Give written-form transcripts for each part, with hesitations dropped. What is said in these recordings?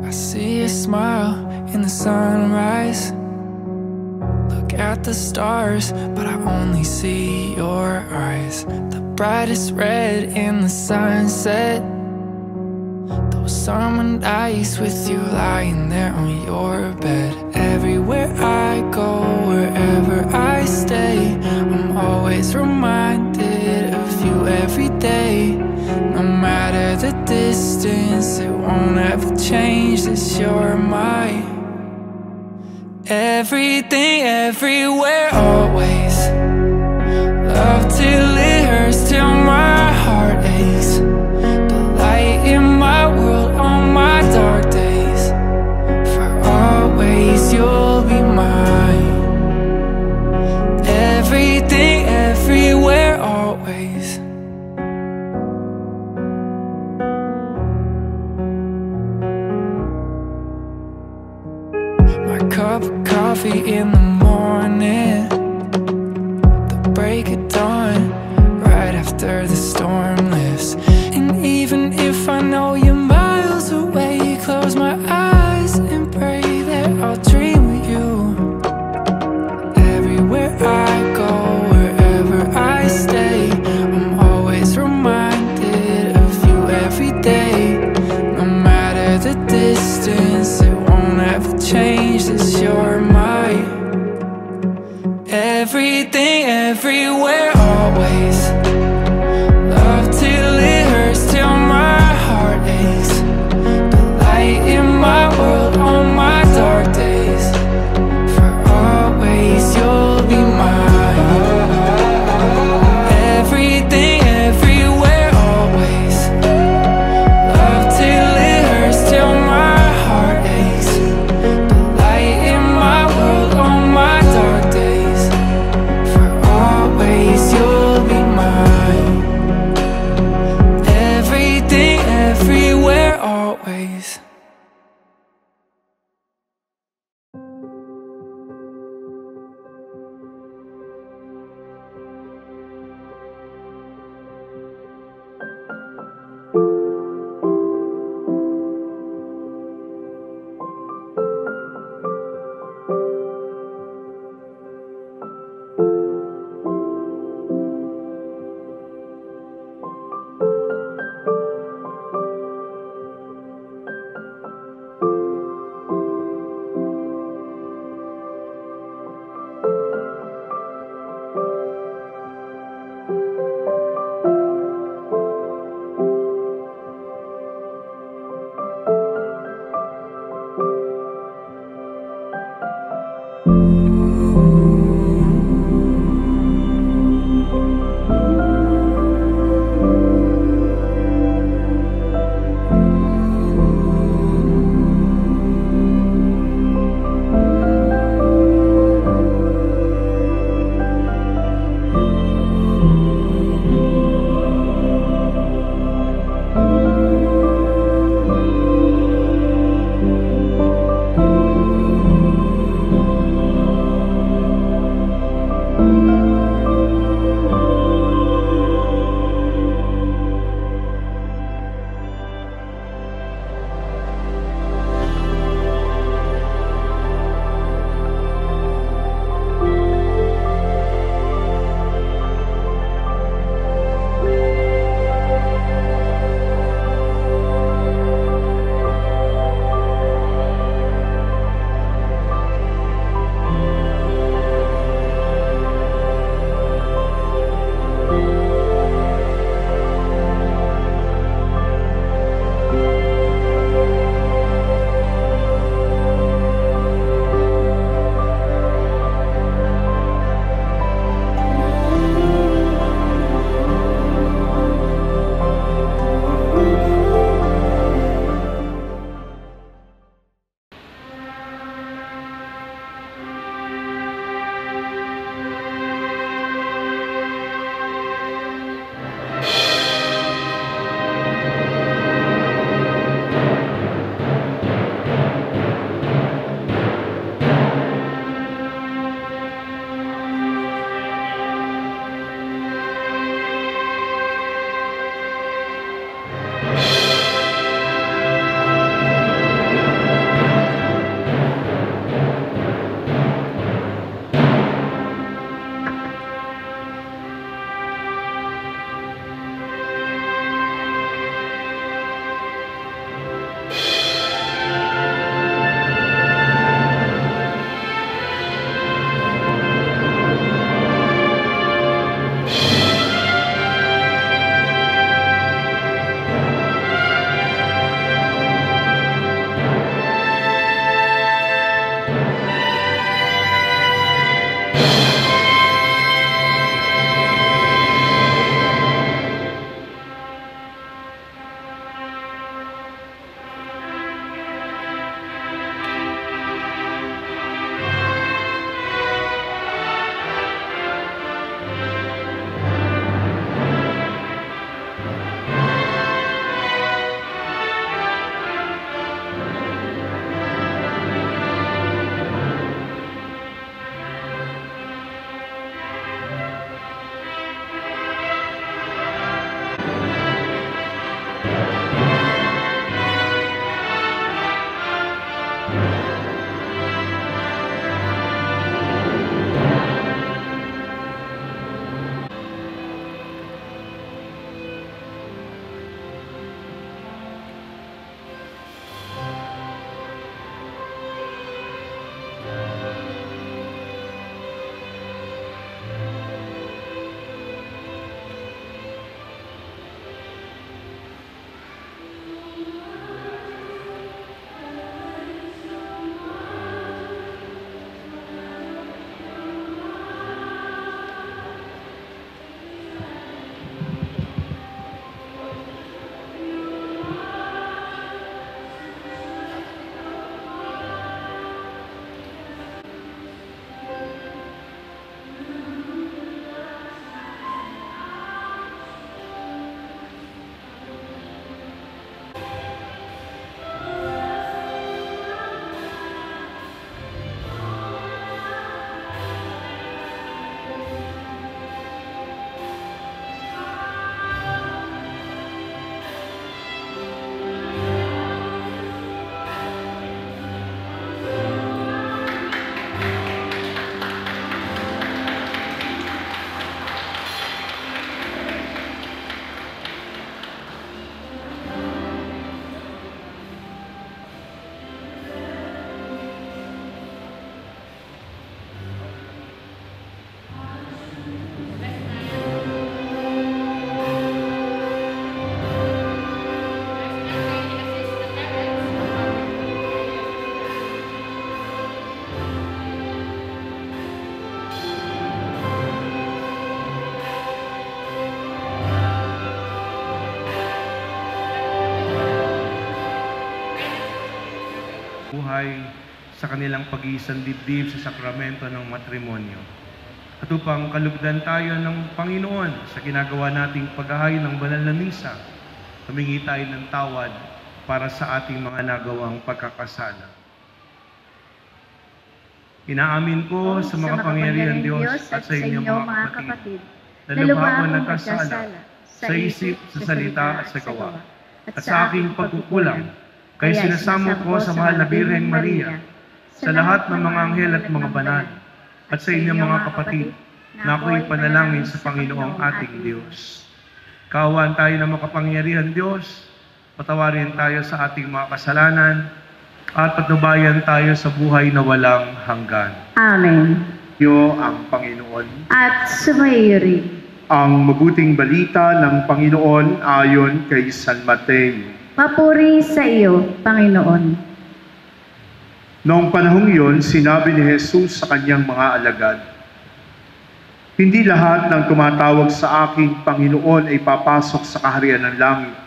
I see a smile in the sunrise. Look at the stars, but I only see your eyes. The brightest red in the sunset. Those summer nights with you lying there on your bed. Everywhere I go, wherever I stay, I'm always reminded of you every day. No matter the distance, it won't ever change that you're my everything, everywhere, always. Love till it hurts, till my heart aches. The light in my world on my dark days. For always you'll be mine. Everything, everywhere, always. My cup of coffee in the morning, the break of dawn, right after the storm lifts. And even if I know you're miles away, close my eyes and pray that I'll dream of you. Everywhere I go, wherever I stay, I'm always reminded of you every day. No matter the distance, it won't ever change that you're my everything, everywhere, always. Love till it hurts, till my heart aches. The light in my world on my dark days. For always you'll be mine. Everything, everywhere, always. Love till it hurts, till my heart aches. The light in my world on my dark days. For always you'll be mine. Everything, everywhere, always. buhay sa kanilang pag-iisang dibdib sa sakramento ng matrimonyo. At upang kalugdan tayo ng Panginoon sa ginagawa nating paghahain ng banal na misa, humingi tayo ng tawad para sa ating mga nagawang pagkakasala. Inaamin ko sa makapangyarihan Diyos at sa inyo mga kapatid, na lubha ako nagkasala sa isip, sa salita at sa gawa, at sa aking pagkukulang, kaya sinasamo ko sa mahal na Birheng Maria, sa lahat ng mga anghel at mga banal, at sa inyong mga kapatid, na ako'y panalangin sa Panginoong ating Diyos. Kaawaan tayo ng makapangyarihan Diyos, patawarin tayo sa ating mga kasalanan, at patnubayan tayo sa buhay na walang hanggan. Amen. Iyo ang Panginoon. At sumayo rin. Ang mabuting balita ng Panginoon ayon kay San Mateo. Papuri sa iyo, Panginoon. Noong panahong iyon, sinabi ni Jesus sa kanyang mga alagad, "Hindi lahat ng tumatawag sa aking Panginoon ay papasok sa kaharian ng langit,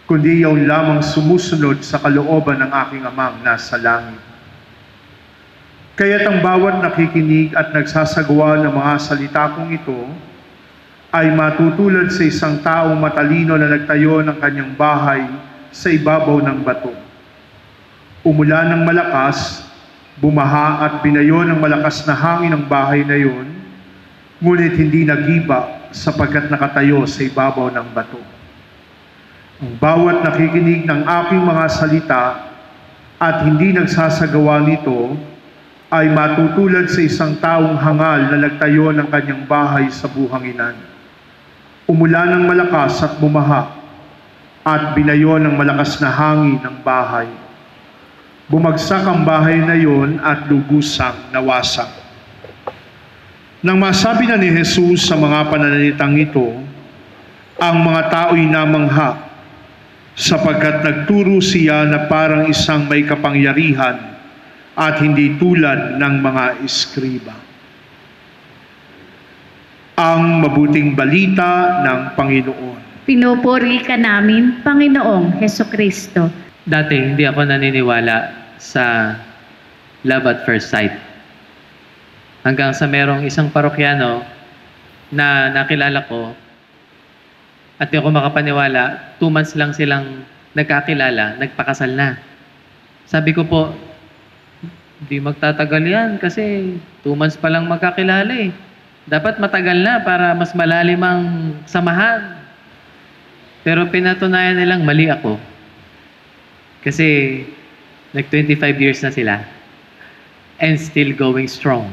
kundi yaon lamang sumusunod sa kalooban ng aking Amang nasa langit. Kaya't ang bawat nakikinig at nagsasagawa ng mga salita kong ito ay matutulad sa isang taong matalino na nagtayo ng kanyang bahay sa ibabaw ng bato. Umulan ng malakas, bumaha at binayo ng malakas na hangin ang bahay na iyon, ngunit hindi nagiba sapagkat nakatayo sa ibabaw ng bato. Ang bawat nakikinig ng aking mga salita at hindi nagsasagawa nito ay matutulad sa isang taong hangal na nagtayo ng kanyang bahay sa buhanginan. Umulan ng malakas at bumaha at binayo ng malakas na hangin ng bahay. Bumagsak ang bahay na iyon at lubusang nawasak." Nang masabi na ni Jesus sa mga pananalitang ito, ang mga tao'y namangha sapagkat nagturo siya na parang isang may kapangyarihan at hindi tulad ng mga eskriba. Ang mabuting balita ng Panginoon. Pinupuri ka namin, Panginoong Hesukristo. Dati hindi ako naniniwala sa love at first sight. Hanggang sa merong isang parokyano na nakilala ko at di ako makapaniwala, 2 months lang silang nagkakilala, nagpakasal na. Sabi ko po, di magtatagal yan kasi 2 months pa lang magkakilala eh. Dapat matagal na para mas malalim ang samahan. Pero pinatunayan nilang mali ako. Kasi nag-25 years na sila and still going strong.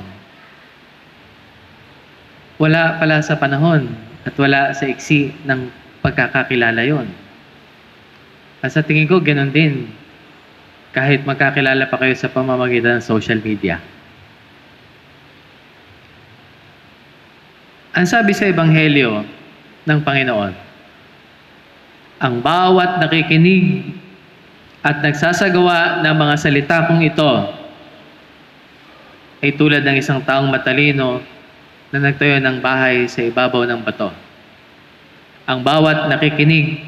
Wala pala sa panahon at wala sa iksi ng pagkakakilala yon. At sa tingin ko, ganoon din. Kahit magkakilala pa kayo sa pamamagitan ng social media. Ang sabi sa Ebanghelyo ng Panginoon, ang bawat nakikinig at nagsasagawa ng mga salita kong ito ay tulad ng isang taong matalino na nagtayo ng bahay sa ibabaw ng bato. Ang bawat nakikinig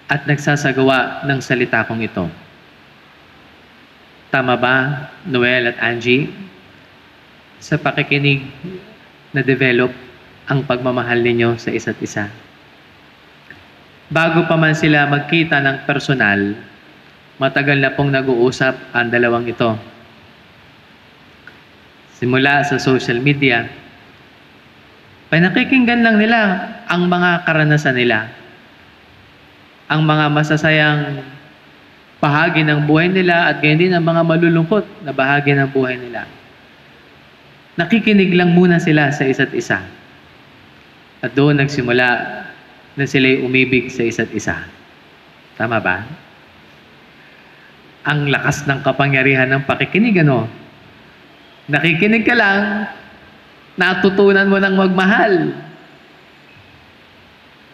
at nagsasagawa ng salita kong ito. Tama ba, Noel at Angie? Sa pakikinig na develop ang pagmamahal ninyo sa isa't isa. Bago pa man sila magkita ng personal, matagal na pong nag-uusap ang dalawang ito. Simula sa social media, pinakikinggan lang nila ang mga karanasan nila, ang mga masasayang bahagi ng buhay nila at gayon din ang mga malulungkot na bahagi ng buhay nila. Nakikinig lang muna sila sa isa't isa. At doon nagsimula na sila'y umibig sa isa't isa. Tama ba? Ang lakas ng kapangyarihan ng pakikinig, ano? Nakikinig ka lang, natutunan mo ng magmahal.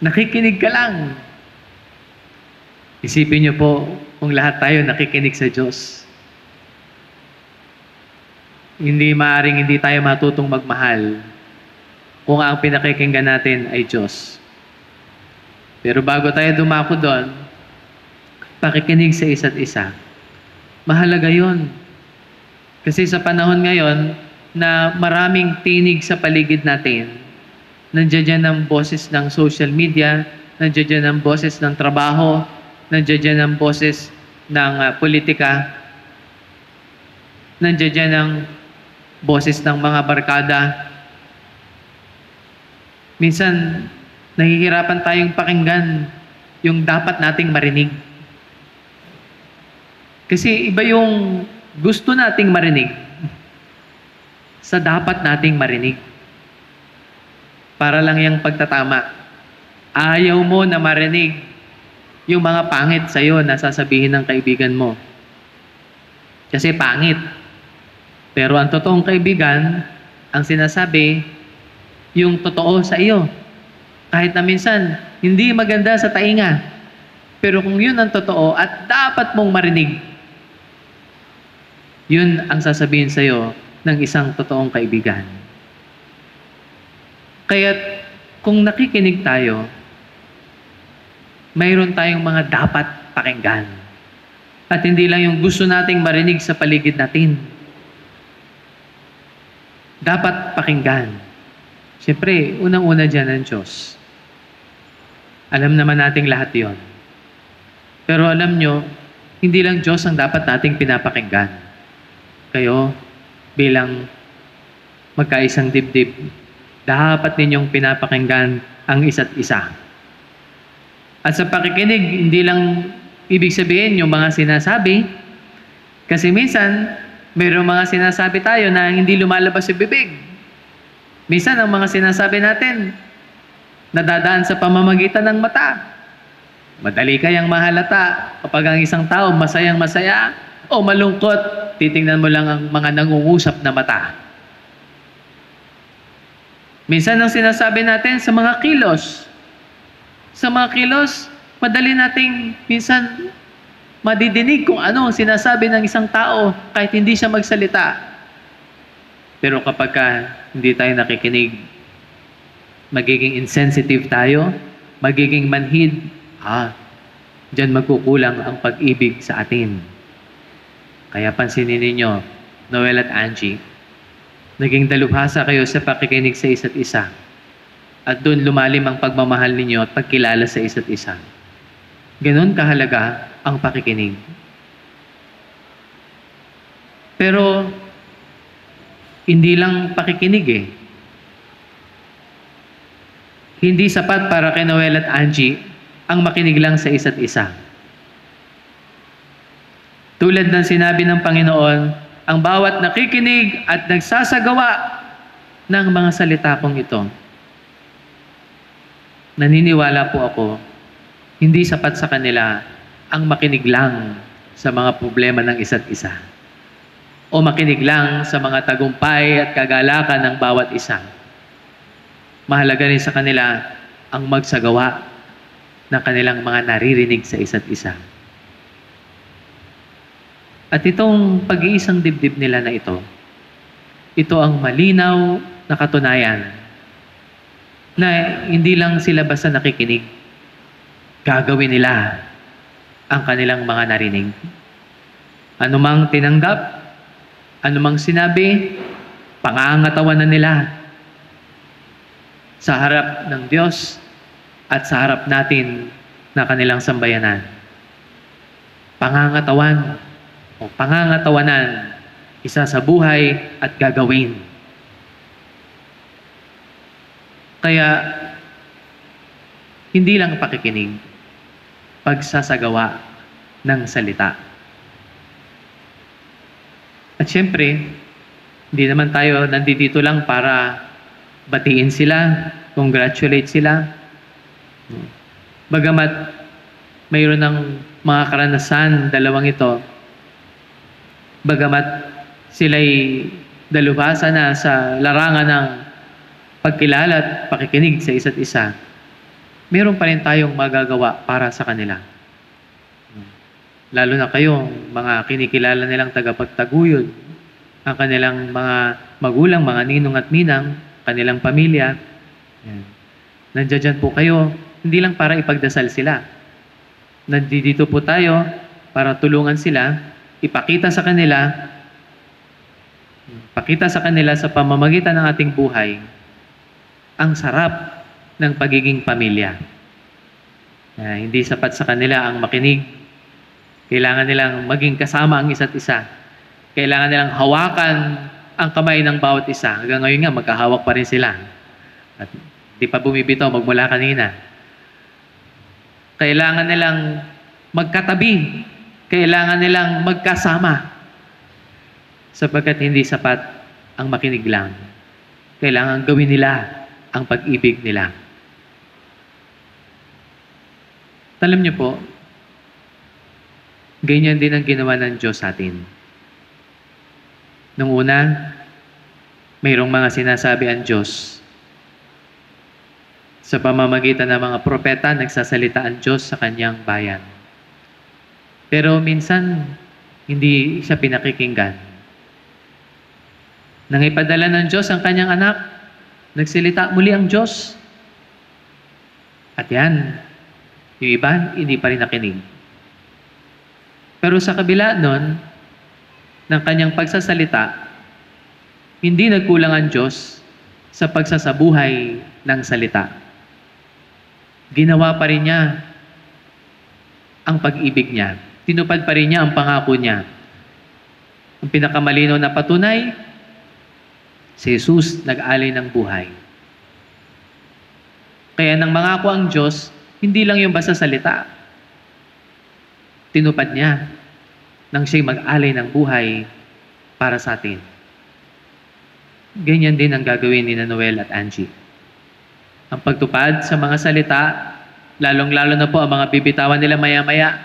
Nakikinig ka lang. Isipin niyo po kung lahat tayo nakikinig sa Diyos. Hindi maaring hindi tayo matutong magmahal kung ang pinakikinggan natin ay Diyos. Pero bago tayo dumako doon, pakikinig sa isa't isa. Mahalaga yon. Kasi sa panahon ngayon na maraming tinig sa paligid natin, nandiyan dyan ang boses ng social media, nandiyan dyan ang boses ng trabaho, nandiyan dyan ang boses ng politika, nandiyan dyan ang boses ng mga barkada. Minsan, nahihirapan tayong pakinggan yung dapat nating marinig. Kasi iba yung gusto nating marinig sa dapat nating marinig. Para lang yung pagtatama. Ayaw mo na marinig yung mga pangit sa'yo na sasabihin ng kaibigan mo. Kasi pangit. Pero ang totoong kaibigan, ang sinasabi, yung totoo sa iyo. Kahit na minsan, hindi maganda sa tainga. Pero kung yun ang totoo at dapat mong marinig, yun ang sasabihin sa iyo ng isang totoong kaibigan. Kaya kung nakikinig tayo, mayroon tayong mga dapat pakinggan. At hindi lang yung gusto nating marinig sa paligid natin. Dapat pakinggan. Siyempre, unang-una dyan ang Diyos. Alam naman nating lahat yon. Pero alam nyo, hindi lang Diyos ang dapat nating pinapakinggan. Kayo, bilang magkaisang dibdib, dapat ninyong pinapakinggan ang isa't isa. At sa pakikinig, hindi lang ibig sabihin yung mga sinasabi, kasi minsan, mayroong mga sinasabi tayo na hindi lumalabas sa bibig. Minsan, ang mga sinasabi natin, nadadaan sa pamamagitan ng mata. Madali kayang mahalata kapag ang isang tao masayang-masaya o malungkot, titingnan mo lang ang mga nangungusap na mata. Minsan, ang sinasabi natin sa mga kilos. Sa mga kilos, madali nating minsan madidinig kung ano ang sinasabi ng isang tao kahit hindi siya magsalita. Pero kapag hindi tayo nakikinig, magiging insensitive tayo, magiging manhid, diyan magkukulang ang pag-ibig sa atin. Kaya pansinin ninyo, Noel at Angie, naging dalubhasa kayo sa pakikinig sa isa't isa. At doon lumalim ang pagmamahal ninyo at pagkilala sa isa't isa. Ganon kahalaga ang pakikinig. Pero, hindi lang pakikinig eh. Hindi sapat para kay Noel at Angie ang makinig lang sa isa't isa. Tulad ng sinabi ng Panginoon, ang bawat nakikinig at nagsasagawa ng mga salita kong ito. Naniniwala po ako, hindi sapat sa kanila ang makinig lang sa mga problema ng isa't isa. O makinig lang sa mga tagumpay at kagalakan ng bawat isa. Mahalaga rin sa kanila ang magsagawa ng kanilang mga naririnig sa isa't isa. At itong pag-iisang dibdib nila na ito ang malinaw na katunayan na hindi lang sila basta nakikinig, gagawin nila ang kanilang mga narinig. Anumang tinanggap, anumang sinabi, pangangatawanan nila sa harap ng Diyos at sa harap natin na kanilang sambayanan. Pangangatawan o pangangatawanan, isa sa buhay at gagawin. Kaya, hindi lang pakikinig, pagsasagawa ng salita. At syempre, hindi naman tayo nandito lang para batiin sila, congratulate sila. Bagamat mayroon ng mga karanasan, dalawang ito, bagamat sila'y dalubhasa na sa larangan ng pagkilala at pakikinig sa isa't isa, meron pa rin tayong magagawa para sa kanila. Lalo na kayong mga kinikilala nilang tagapagtaguyod, ang kanilang mga magulang, mga ninong at ninang, kanilang pamilya. Nandiyan dyan po kayo, hindi lang para ipagdasal sila. Nandito po tayo para tulungan sila ipakita sa kanila sa pamamagitan ng ating buhay ang sarap ng pagiging pamilya. Hindi sapat sa kanila ang makinig. Kailangan nilang maging kasama ang isa't isa. Kailangan nilang hawakan ang kamay ng bawat isa. Hanggang ngayon nga, magkahawak pa rin sila. At di pa bumibitaw magmula kanina. Kailangan nilang magkatabi. Kailangan nilang magkasama. Sapagkat hindi sapat ang makinig lang. Kailangan gawin nila ang pag-ibig nila. Alam niyo po, ganyan din ang ginawa ng Diyos sa atin. Nung una, mayroong mga sinasabi ang Diyos. Sa pamamagitan ng mga propeta, nagsasalita ang Diyos sa kanyang bayan. Pero minsan, hindi siya pinakikinggan. Nang ipadala ng Diyos ang kanyang anak, nagsalita muli ang Diyos. At yan, yung iba, hindi pa rin nakinig. Pero sa kabila nun, ng kanyang pagsasalita, hindi nagkulang ang Diyos sa pagsasabuhay ng salita. Ginawa pa rin niya ang pag-ibig niya. Tinupad pa rin niya ang pangako niya. Ang pinakamalinaw na patunay, si Jesus nag-alay ng buhay. Kaya nang mangako ang Diyos, hindi lang yung basta salita. Tinupad niya nang siya'y mag-alay ng buhay para sa atin. Ganyan din ang gagawin ni Noel at Angie. Ang pagtupad sa mga salita, lalong-lalo na po ang mga bibitawan nila maya-maya,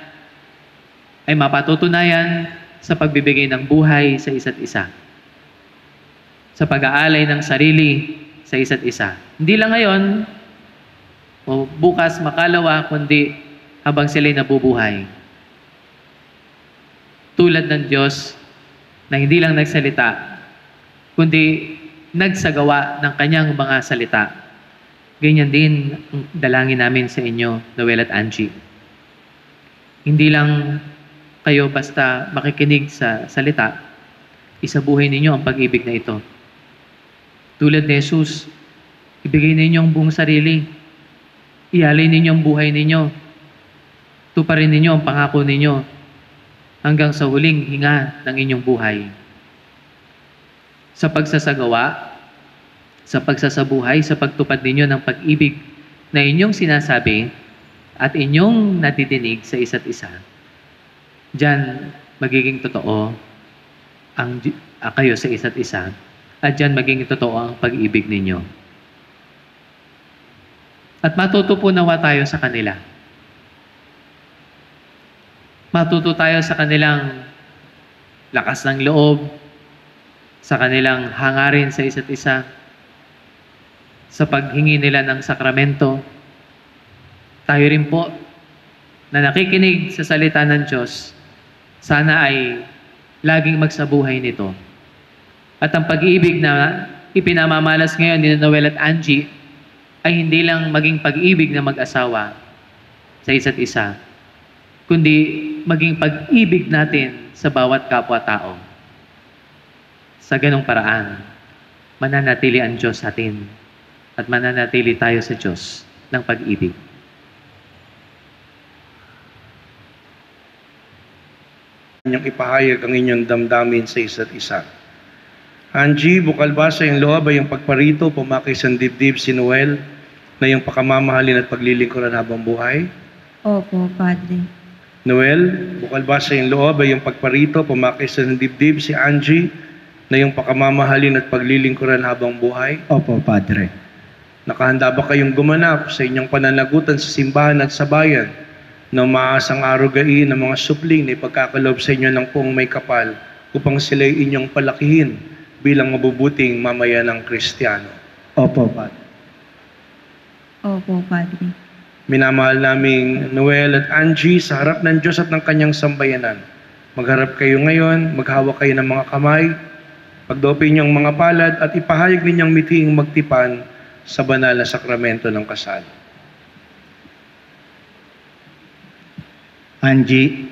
ay mapatutunayan sa pagbibigay ng buhay sa isa't isa. Sa pag-aalay ng sarili sa isa't isa. Hindi lang ngayon, o bukas makalawa, kundi habang sila'y nabubuhay. Tulad ng Diyos na hindi lang nagsalita, kundi nagsagawa ng kanyang mga salita. Ganyan din ang dalangin namin sa inyo, Noel at Angie. Hindi lang kayo basta makikinig sa salita, isabuhay ninyo ang pag-ibig na ito. Tulad ni Jesus, ibigay ninyo ang buong sarili. Ialay ninyo ang buhay ninyo. Tuparin ninyo ang pangako ninyo hanggang sa huling hinga ng inyong buhay. Sa pagsasagawa, sa pagsasabuhay, sa pagtupad ninyo ng pag-ibig na inyong sinasabi at inyong nadidinig sa isa't isa, diyan magiging totoo ang kayo sa isa't isa at diyan magiging totoo ang pag-ibig ninyo. At matuto po nawa tayo sa kanila. Matuto tayo sa kanilang lakas ng loob, sa kanilang hangarin sa isa't isa, sa paghingi nila ng sakramento. Tayo rin po na nakikinig sa salita ng Diyos, sana ay laging magsabuhay nito. At ang pag-ibig na ipinamamalas ngayon ni Noel at Angie ay hindi lang maging pag-ibig na mag-asawa sa isa't isa, kundi maging pag-ibig natin sa bawat kapwa-tao. Sa ganong paraan, mananatili ang Diyos sa atin at mananatili tayo sa Diyos ng pag-ibig. Inyong ipahayag ang inyong damdamin sa isa't isa. Angie, bukal ba sa iyong loob ay yung pagparito, pumakis ang dibdib si Noel na yung pakamamahalin at paglilingkuran habang buhay? Opo, Padre. Noel, bukal ba sa iyong loob ay yung pagparito, pumakis ang dibdib si Angie na yung pakamamahalin at paglilingkuran habang buhay? Opo, Padre. Nakahanda ba kayong gumanap sa inyong pananagutan sa simbahan at sa bayan na umaasang arugain ng mga supling na ipagkakaloob sa inyo ng poong may kapal upang sila'y inyong palakihin bilang mabubuting mamayanang Kristiyano? Opo, Padre. Opo, Padre. Minamahal naming Noel at Angie sa harap ng Diyos at ng kanyang sambayanan. Magharap kayo ngayon, maghawak kayo ng mga kamay, pagdopin niyong mga palad at ipahayag ninyong mitiing magtipan sa banal na sakramento ng kasal. Angie,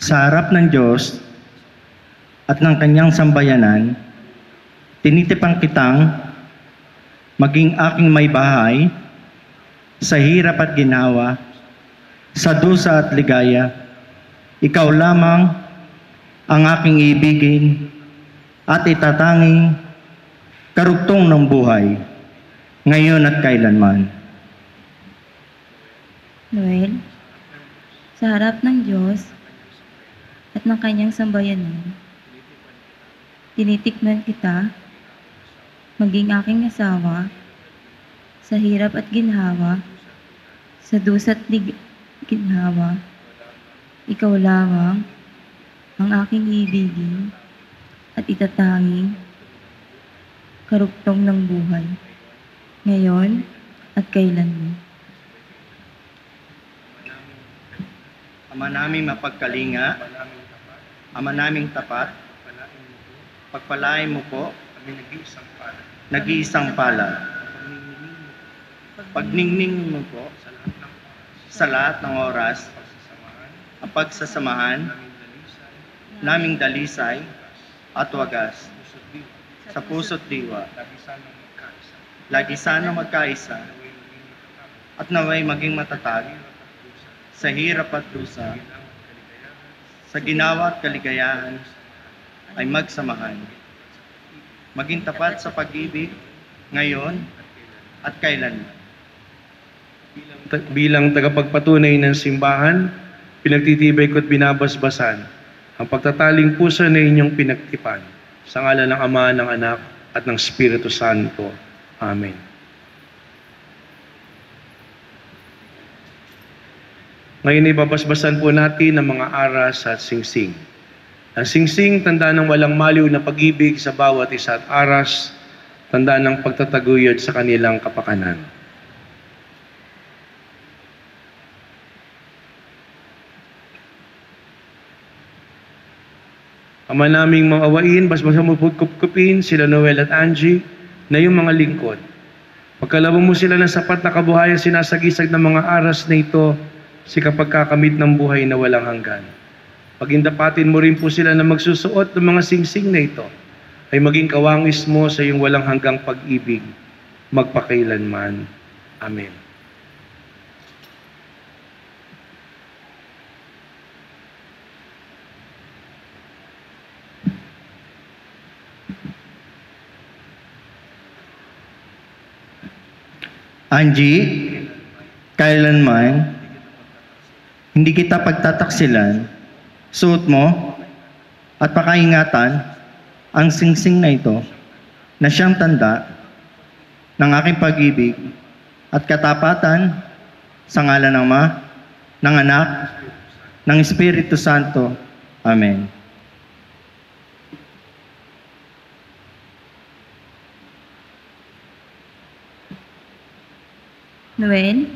sa harap ng Diyos at ng kanyang sambayanan, tinitipang kitang maging aking may bahay sa hirap at ginawa, sa dusa at ligaya. Ikaw lamang ang aking ibigin at itatanging karugtong ng buhay, ngayon at kailanman. Noel, sa harap ng Diyos at ng kanyang sambayanan, tinitikman kita, maging aking asawa, sa hirap at ginhawa, sa dusa at ginhawa. Ikaw lamang ang aking ibigin at itatanging karugtong ng buhay, ngayon at kailanman. Ama naming mapagkalinga, Ama naming tapat, pagpalain mo po nag-iisang palad. Pagningning mo po sa lahat ng oras, ang pagsasamahan, naming dalisay at wagas, sa puso't diwa, lagi sana magkaisa, at naway maging matatag, sa hirap at dusa, sa ginawa at kaligayahan, ay magsamahan, maging tapat sa pag-ibig, ngayon at kailanman. Bilang tagapagpatunay ng simbahan, pinagtitibay ko't binabasbasan ang pagtataling puso na inyong pinagtipan. Sa ngalan ng Ama, ng Anak, at ng Espiritu Santo. Amen. Ngayon ay babasbasan po natin ang mga aras at singsing. Ang singsing, tanda ng walang maliw na pag-ibig sa bawat isa, at aras, tanda ng pagtataguyod sa kanilang kapakanan. Ama naming mga awain, basbasan mo po kupkupin sila Noel at Angie na yung mga lingkod. Pagkalabang mo sila ng sapat na kabuhayan, sinasagisag ng mga aras na ito si kapag kakamit ng buhay na walang hanggan. Pagindapatin mo rin po sila na magsusuot ng mga singsing na ito ay maging kawangis mo sa iyong walang hanggang pag-ibig magpakailanman. Amen. Angie, kailanman, hindi kita pagtataksilan, suot mo at pakaingatan ang singsing na ito na siyang tanda ng aking pag-ibig at katapatan sa ngalan ng Ama, ng Anak, ng Espiritu Santo. Amen. Noel,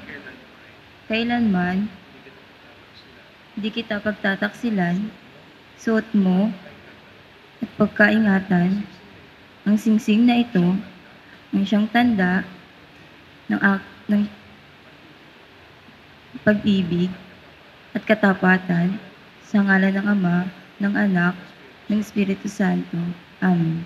kailanman, di kita pagtataksilan, suot mo at pagkaingatan ang singsing na ito ng siyang tanda ng pag-ibig at katapatan sa ngalan ng Ama, ng Anak, ng Espiritu Santo. Amen.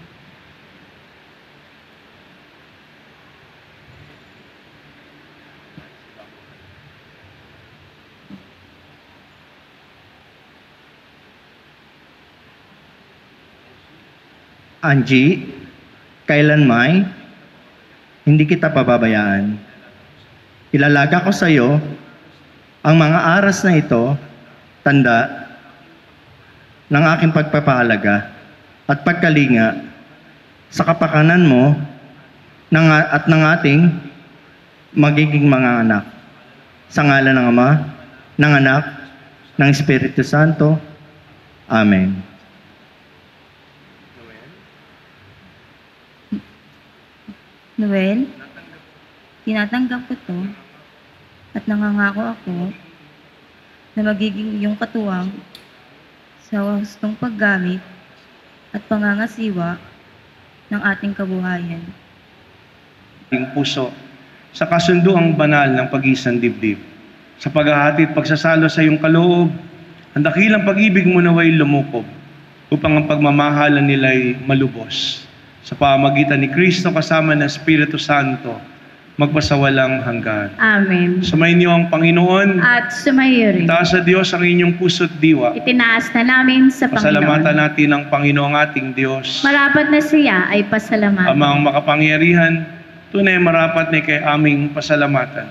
Angie, kailanman, hindi kita pababayaan. Ilalaga ko sa iyo ang mga aras na ito, tanda ng aking pagpapahalaga at pagkalinga sa kapakanan mo at ng ating magiging mga anak. Sa ngalan ng Ama, ng Anak, ng Espiritu Santo. Amen. Noel, tinatanggap ko to at nangangako ako na magiging iyong katuwang sa hustong paggamit at pangangasiwa ng ating kabuhayan. Ating puso sa kasunduang banal ng pag-isang dibdib, sa paghahati at pagsasalo sa iyong kaloob Ang dakilang pag-ibig mo naway lumukob upang ang pagmamahalan nila'y malubos. Sa pamamagitan ni Kristo kasama ng Espiritu Santo, magpasawalang hanggan. Amen. Sumainyo ang Panginoon. At sumayo rin. Itaas sa Diyos ang inyong puso't diwa. Itinaas na namin sa Pasalamatan Panginoon. natin ang Panginoong ating Diyos. Marapat na siya ay pasalamatan. Amang makapangyarihan, tunay marapat na kay aming pasalamatan.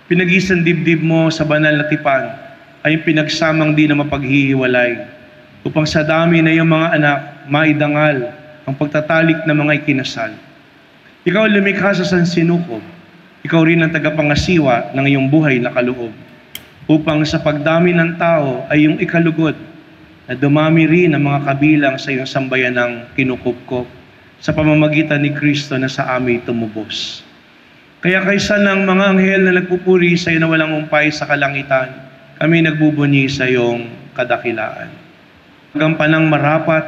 Pinag-isang dibdib mo sa banal na tipan ay pinagsamang di na mapaghihiwalay upang sa dami na iyong mga anak maidangal ang pagtatalik ng mga ikinasal. Ikaw lumikha sa sansinukob, ikaw rin ang tagapangasiwa ng iyong buhay na kaloob, upang sa pagdami ng tao ay iyong ikalugod na dumami rin ang mga kabilang sa iyong sambayanang kinukupkop sa pamamagitan ni Kristo na sa amin tumubos. Kaya kaysa ng mga anghel na nagpupuri sa iyo na walang umpay sa kalangitan, kami nagbubunyi sa iyong kadakilaan. Gampanang marapat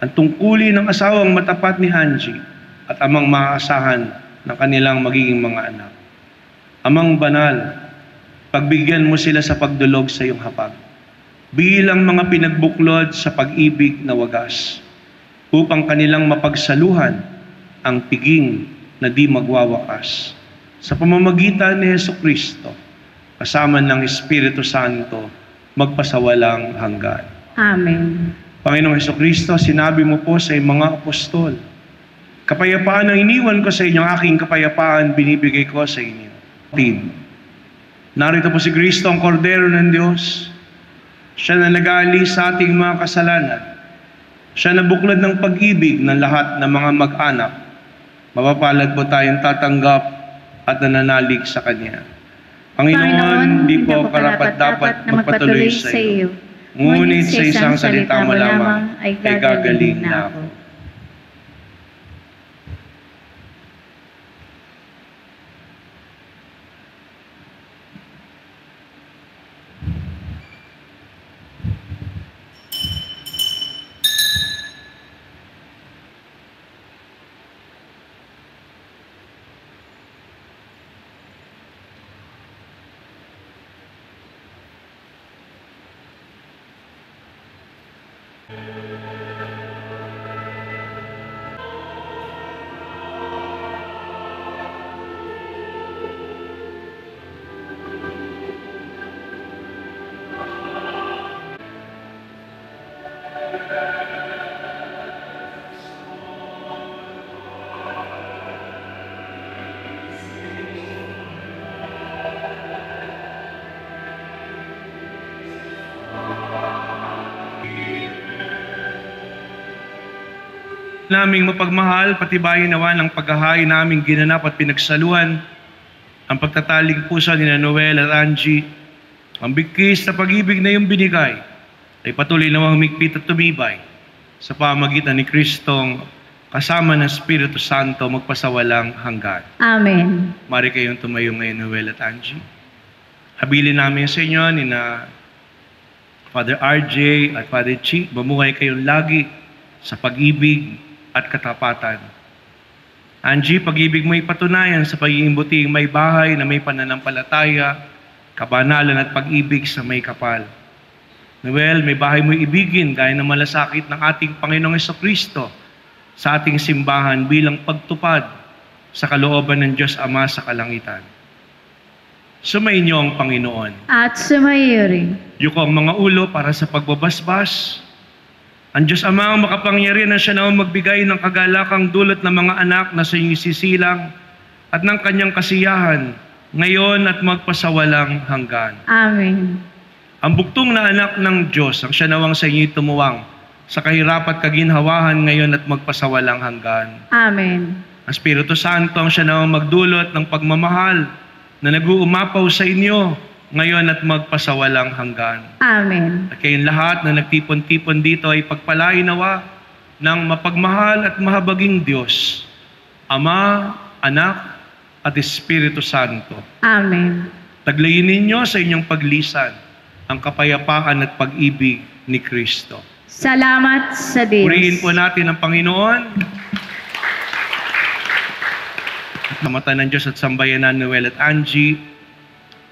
ang tungkulin ng asawang matapat ni Angie at amang maaasahan ng kanilang magiging mga anak. Amang banal, pagbigyan mo sila sa pagdulog sa iyong hapag, bilang mga pinagbuklod sa pag-ibig na wagas, upang kanilang mapagsaluhan ang piging na di magwawakas. Sa pamamagitan ni Jesucristo, kasama ng Espiritu Santo, magpasawalang hanggan. Amen. Panginoong Jesucristo, sinabi mo po sa iyong mga apostol, kapayapaan ang iniwan ko sa inyo, aking kapayapaan binibigay ko sa inyo. Narito po si Kristo, ang Kordero ng Diyos. Siya na nag-aalis sa ating mga kasalanan. Siya na buklod ng pag-ibig ng lahat ng mga mag-anak. Mapapalad po tayong tatanggap at nananalig sa Kanya. Panginoon, di po karapat-dapat na magpatuloy sa iyo. Ngunit sa isang salita mo lamang ay gagaling na ako. Naming mapagmahal, patibayin nawa ng paghahain naming ginanap at pinagsaluhan ang pagtataling puso ni Noel at Angie. Ang bigkis na pag-ibig na iyong binigay ay patuloy na humigpit at tumibay sa pamagitan ni Kristong kasama ng Espiritu Santo magpasawalang hanggan. Amen. Mari kayong tumayo ngayon, Noel at Angie. Habilin namin sa inyo ni na Father RJ at Father Chi, mamuhay kayong lagi sa pag-ibig at katapatan. Angie, pag-ibig mo ipatunayan sa pagiging buting may bahay na may pananampalataya, kabanalan at pag-ibig sa may kapal. Noel, may bahay mo ibigin gaya ng malasakit ng ating Panginoong Jesucristo sa ating simbahan bilang pagtupad sa kalooban ng Diyos Ama sa kalangitan. Sumainyo ang Panginoon. At sumayo rin. Yuko ang mga ulo para sa pagbabasbas. Ang Diyos Ama ang makapangyarihan na siya na magbigay ng kagalakang dulot ng mga anak na sa inyong sisilang at ng kanyang kasiyahan ngayon at magpasawalang hanggan. Amen. Ang buktong na anak ng Diyos ang siya nawang sa inyo'y tumuwang sa kahirap at kaginhawahan ngayon at magpasawalang hanggan. Amen. Ang Espiritu Santo ang siya nawang magdulot ng pagmamahal na nag-uumapaw sa inyo ngayon at magpasawalang hanggan. Amen. At kayong lahat na nagtipon-tipon dito ay pagpalain nawa ng mapagmahal at mahabaging Diyos, Ama, Anak, at Espiritu Santo. Amen. Taglayin ninyo sa inyong paglisan ang kapayapaan at pag-ibig ni Kristo. Salamat sa Diyos. Purihin po natin ang Panginoon. Sa mata ng Diyos at sambayanan ni Noel at Angie,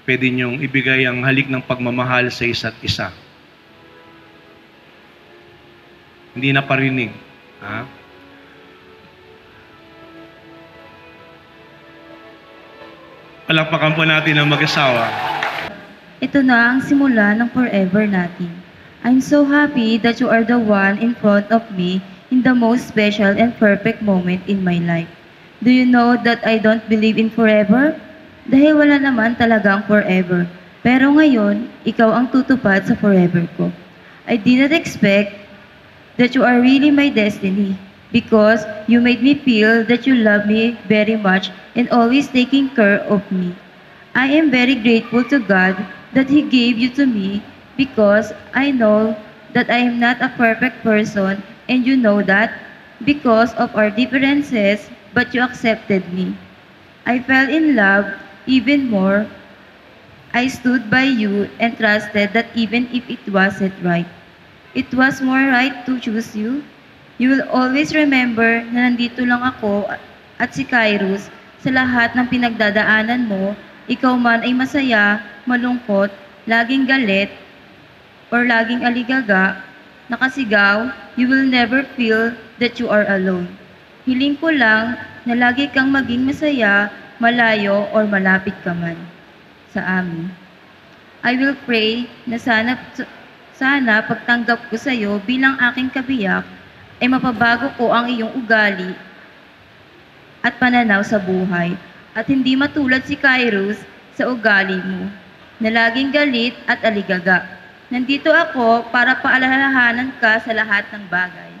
pwede niyong ibigay ang halik ng pagmamahal sa isa't isa. Hindi naparinig. Ha? Palakpakan po natin ang mag-asawa. Ito na ang simula ng forever natin. I'm so happy that you are the one in front of me in the most special and perfect moment in my life. Do you know that I don't believe in forever? Dahil wala naman talagang forever. Pero ngayon, ikaw ang tutupad sa forever ko. I did not expect that you are really my destiny because you made me feel that you love me very much and always taking care of me. I am very grateful to God that He gave you to me because I know that I am not a perfect person and you know that because of our differences, but you accepted me. I fell in love even more. I stood by you and trusted that even if it wasn't right, it was more right to choose you. You will always remember na nandito lang ako at si Kairos sa lahat ng pinagdadaanan mo, ikaw man ay masaya, malungkot, laging galit, or laging aligaga, nakasigaw, you will never feel that you are alone. Hiling ko lang na lagi kang maging masaya, malayo, or malapit ka man sa amin. I will pray na sana pagtanggap ko sa iyo bilang aking kabiyak, ay mapabago ko ang iyong ugali at pananaw sa buhay, at hindi matulad si Kairos sa ugali mo, na laging galit at aligaga. Nandito ako para paalalahanan ka sa lahat ng bagay.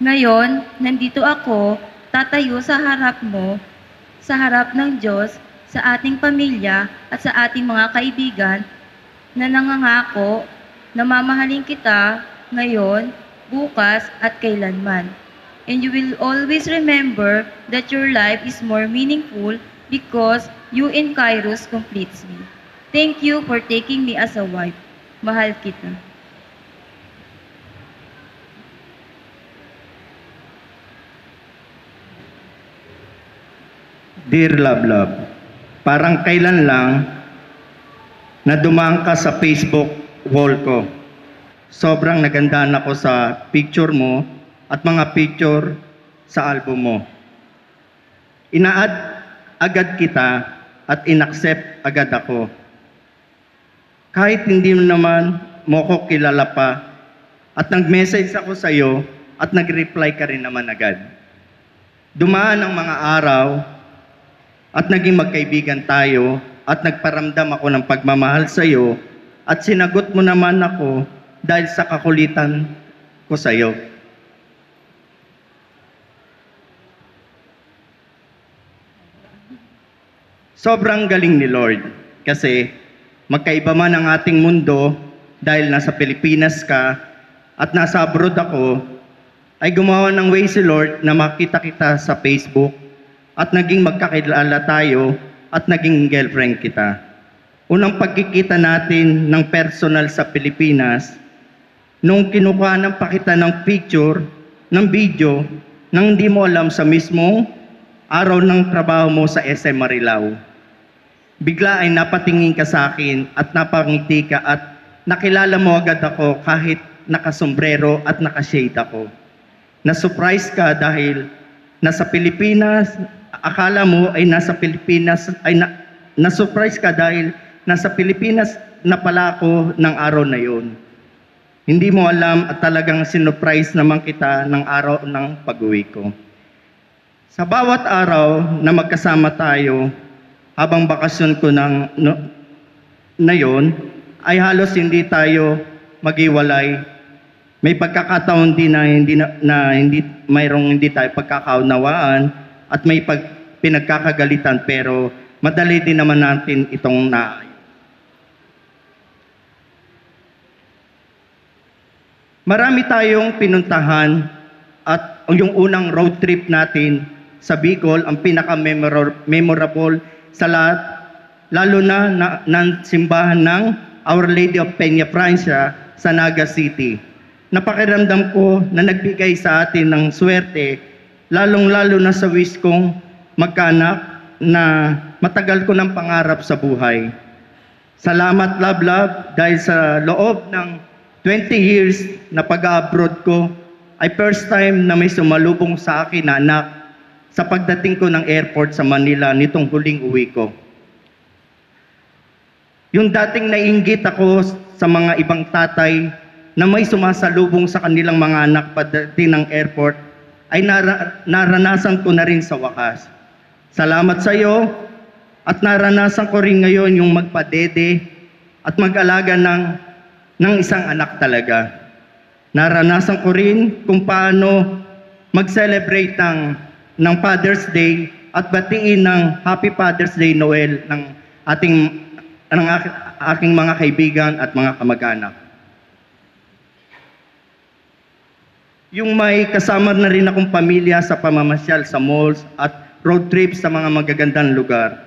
Ngayon, nandito ako, tatayo sa harap mo, sa harap ng Diyos, sa ating pamilya at sa ating mga kaibigan, na nangangako na mamahalin kita ngayon, bukas at kailanman. And you will always remember that your life is more meaningful because you and Kairos completes me. Thank you for taking me as a wife. Mahal kita. Dear Love, parang kailan lang na dumaan ka sa Facebook wall ko. Sobrang nagandahan ako sa picture mo at mga picture sa album mo. Ina-add agad kita at inaccept agad ako. Kahit hindi mo naman mo ko kilala pa at nag-message ako sa iyo at nag-reply ka rin naman agad. Dumaan ang mga araw at naging magkaibigan tayo at nagparamdam ako ng pagmamahal sa iyo at sinagot mo naman ako dahil sa kakulitan ko sa iyo. Sobrang galing ni Lord kasi magkaiba man ang ating mundo dahil nasa Pilipinas ka at nasa abroad ako, ay gumawa ng way si Lord na makita kita sa Facebook at naging magkakilala tayo at naging girlfriend kita. Unang pagkikita natin ng personal sa Pilipinas, nung kinukuhanan pa kita ng picture, ng video, nang hindi mo alam sa mismong araw ng trabaho mo sa SM Marilao. Bigla ay napatingin ka sa akin at napangiti ka at nakilala mo agad ako kahit nakasombrero at nakashade ako. Na-surprise ka dahil nasa Pilipinas, akala mo ay nasa Pilipinas, na-surprise ka dahil nasa Pilipinas na pala ako ng araw na yon. Hindi mo alam at talagang sinurprise naman kita ng araw ng pag-uwi ko. Sa bawat araw na magkasama tayo, habang bakasyon ko na yon, ay halos hindi tayo maghiwalay. May pagkakataon din na mayroong hindi tayo pagkakaunawaan at may pinagkakagalitan, pero madali din naman natin itong naayos. Marami tayong pinuntahan at yung unang road trip natin sa Bicol, ang pinaka-memorable sa lahat, lalo na ng simbahan ng Our Lady of Peña Francia sa Naga City. Napakiramdam ko na nagbigay sa atin ng swerte, lalong-lalo na sa wish kong magkaanak na matagal ko ng pangarap sa buhay. Salamat, love, dahil sa loob ng 20 years na pag-abroad ko ay first time na may sumalubong sa akin na anak sa pagdating ko ng airport sa Manila nitong huling uwi ko. Yung dating naiinggit ako sa mga ibang tatay na may sumasalubong sa kanilang mga anak pagdating ng airport ay naranasan ko na rin sa wakas. Salamat sa iyo at naranasan ko rin ngayon yung magpadede at mag-alaga ng isang anak talaga. Naranasan ko rin kung paano mag-celebrate ng Father's Day at batiin ng Happy Father's Day Noel ng aking mga kaibigan at mga kamag-anak. Yung may kasama na rin akong pamilya sa pamamasyal sa malls at road trips sa mga magagandang lugar.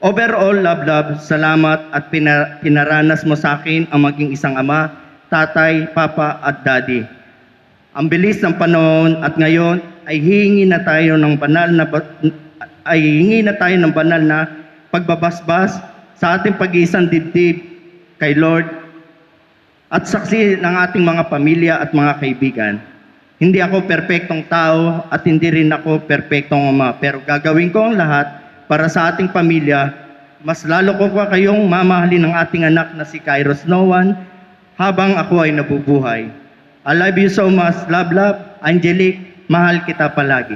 Overall, love, salamat at pinaranas mo sa akin ang maging isang ama, tatay, papa at daddy. Ang bilis ng panahon at ngayon ay hihingi na tayo ng banal na pagbabasbas sa ating pag-iisang dibdib kay Lord at saksi ng ating mga pamilya at mga kaibigan. Hindi ako perpektong tao at hindi rin ako perpektong ama, pero gagawin ko ang lahat para sa ating pamilya. Mas lalo ko pa kayong mamahalin ng ating anak na si Kairos Noan habang ako ay nabubuhay. I love you so much. Love, Angelique, mahal kita palagi.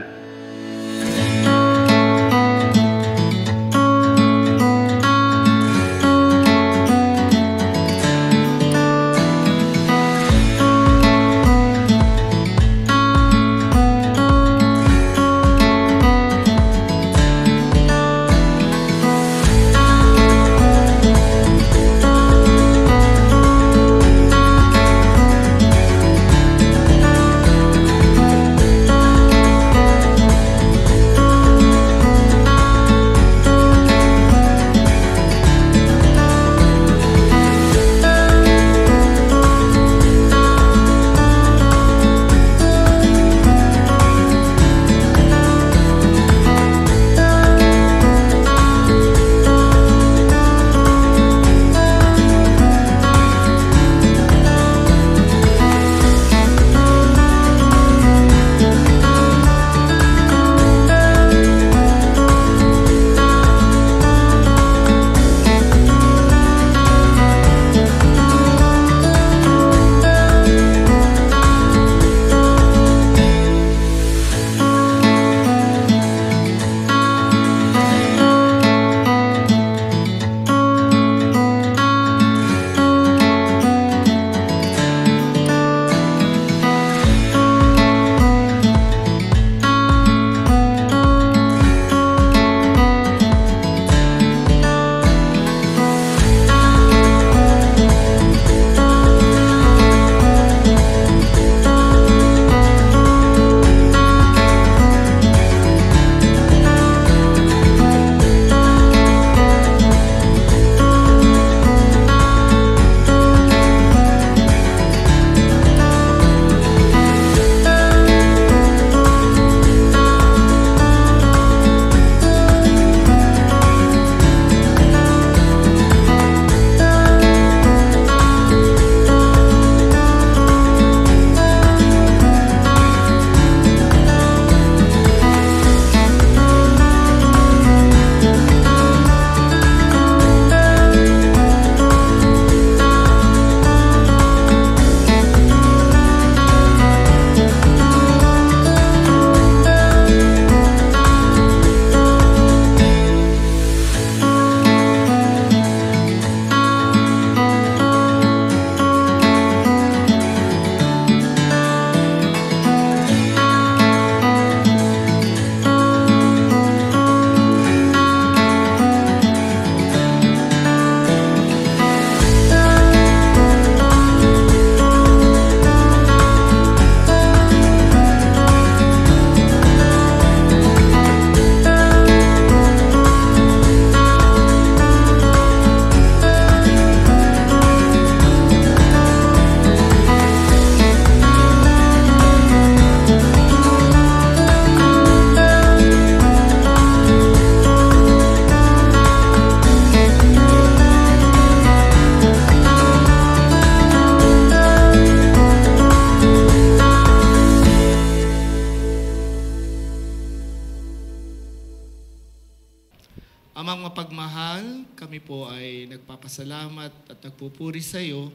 Amang mapagmahal, kami po ay nagpapasalamat at nagpupuri sa iyo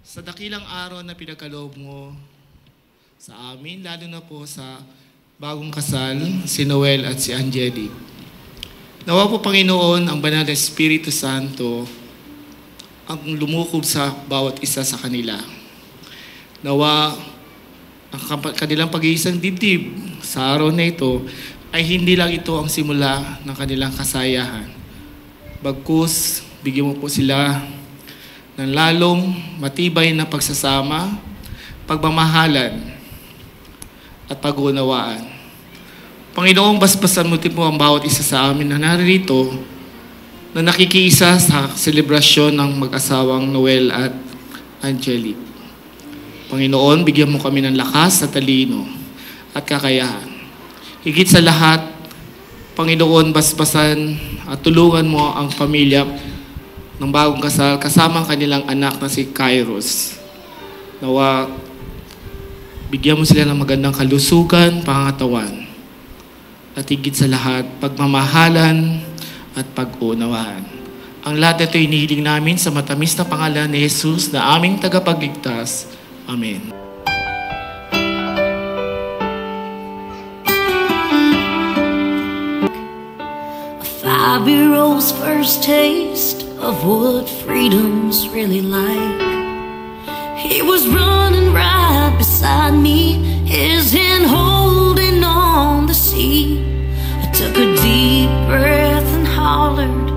sa dakilang araw na pinagkaloob mo sa amin, lalo na po sa bagong kasal, si Noel at si Angelic. Nawa po, Panginoon, ang banal na Espiritu Santo ang lumukob sa bawat isa sa kanila. Nawa ang kanilang pag-iisang dibdib sa araw na ito ay hindi lang ito ang simula ng kanilang kasayahan. Bagkus, bigyan mo po sila ng lalong matibay na pagsasama, pagmamahalan, at pag-uunawaan. Panginoong, basbasan mo po ang bawat isa sa amin na naririto na nakikiisa sa selebrasyon ng mag-asawang Noel at Angelic. Panginoon, bigyan mo kami ng lakas at talino at kakayahan. Higit sa lahat, Panginoon, basbasan at tulungan mo ang pamilya ng bagong kasal kasama ang kanilang anak na si Kairos. Nawa, bigyan mo sila ng magandang kalusugan, pangatawan, at higit sa lahat, pagmamahalan at pag-unawahan. Ang lahat ito inihiling namin sa matamis na pangalan ni Jesus na aming tagapagligtas. Amen. A 5-year-old's first taste of what freedom's really like. He was running right beside me, his hand holding on the seat. I took a deep breath and hollered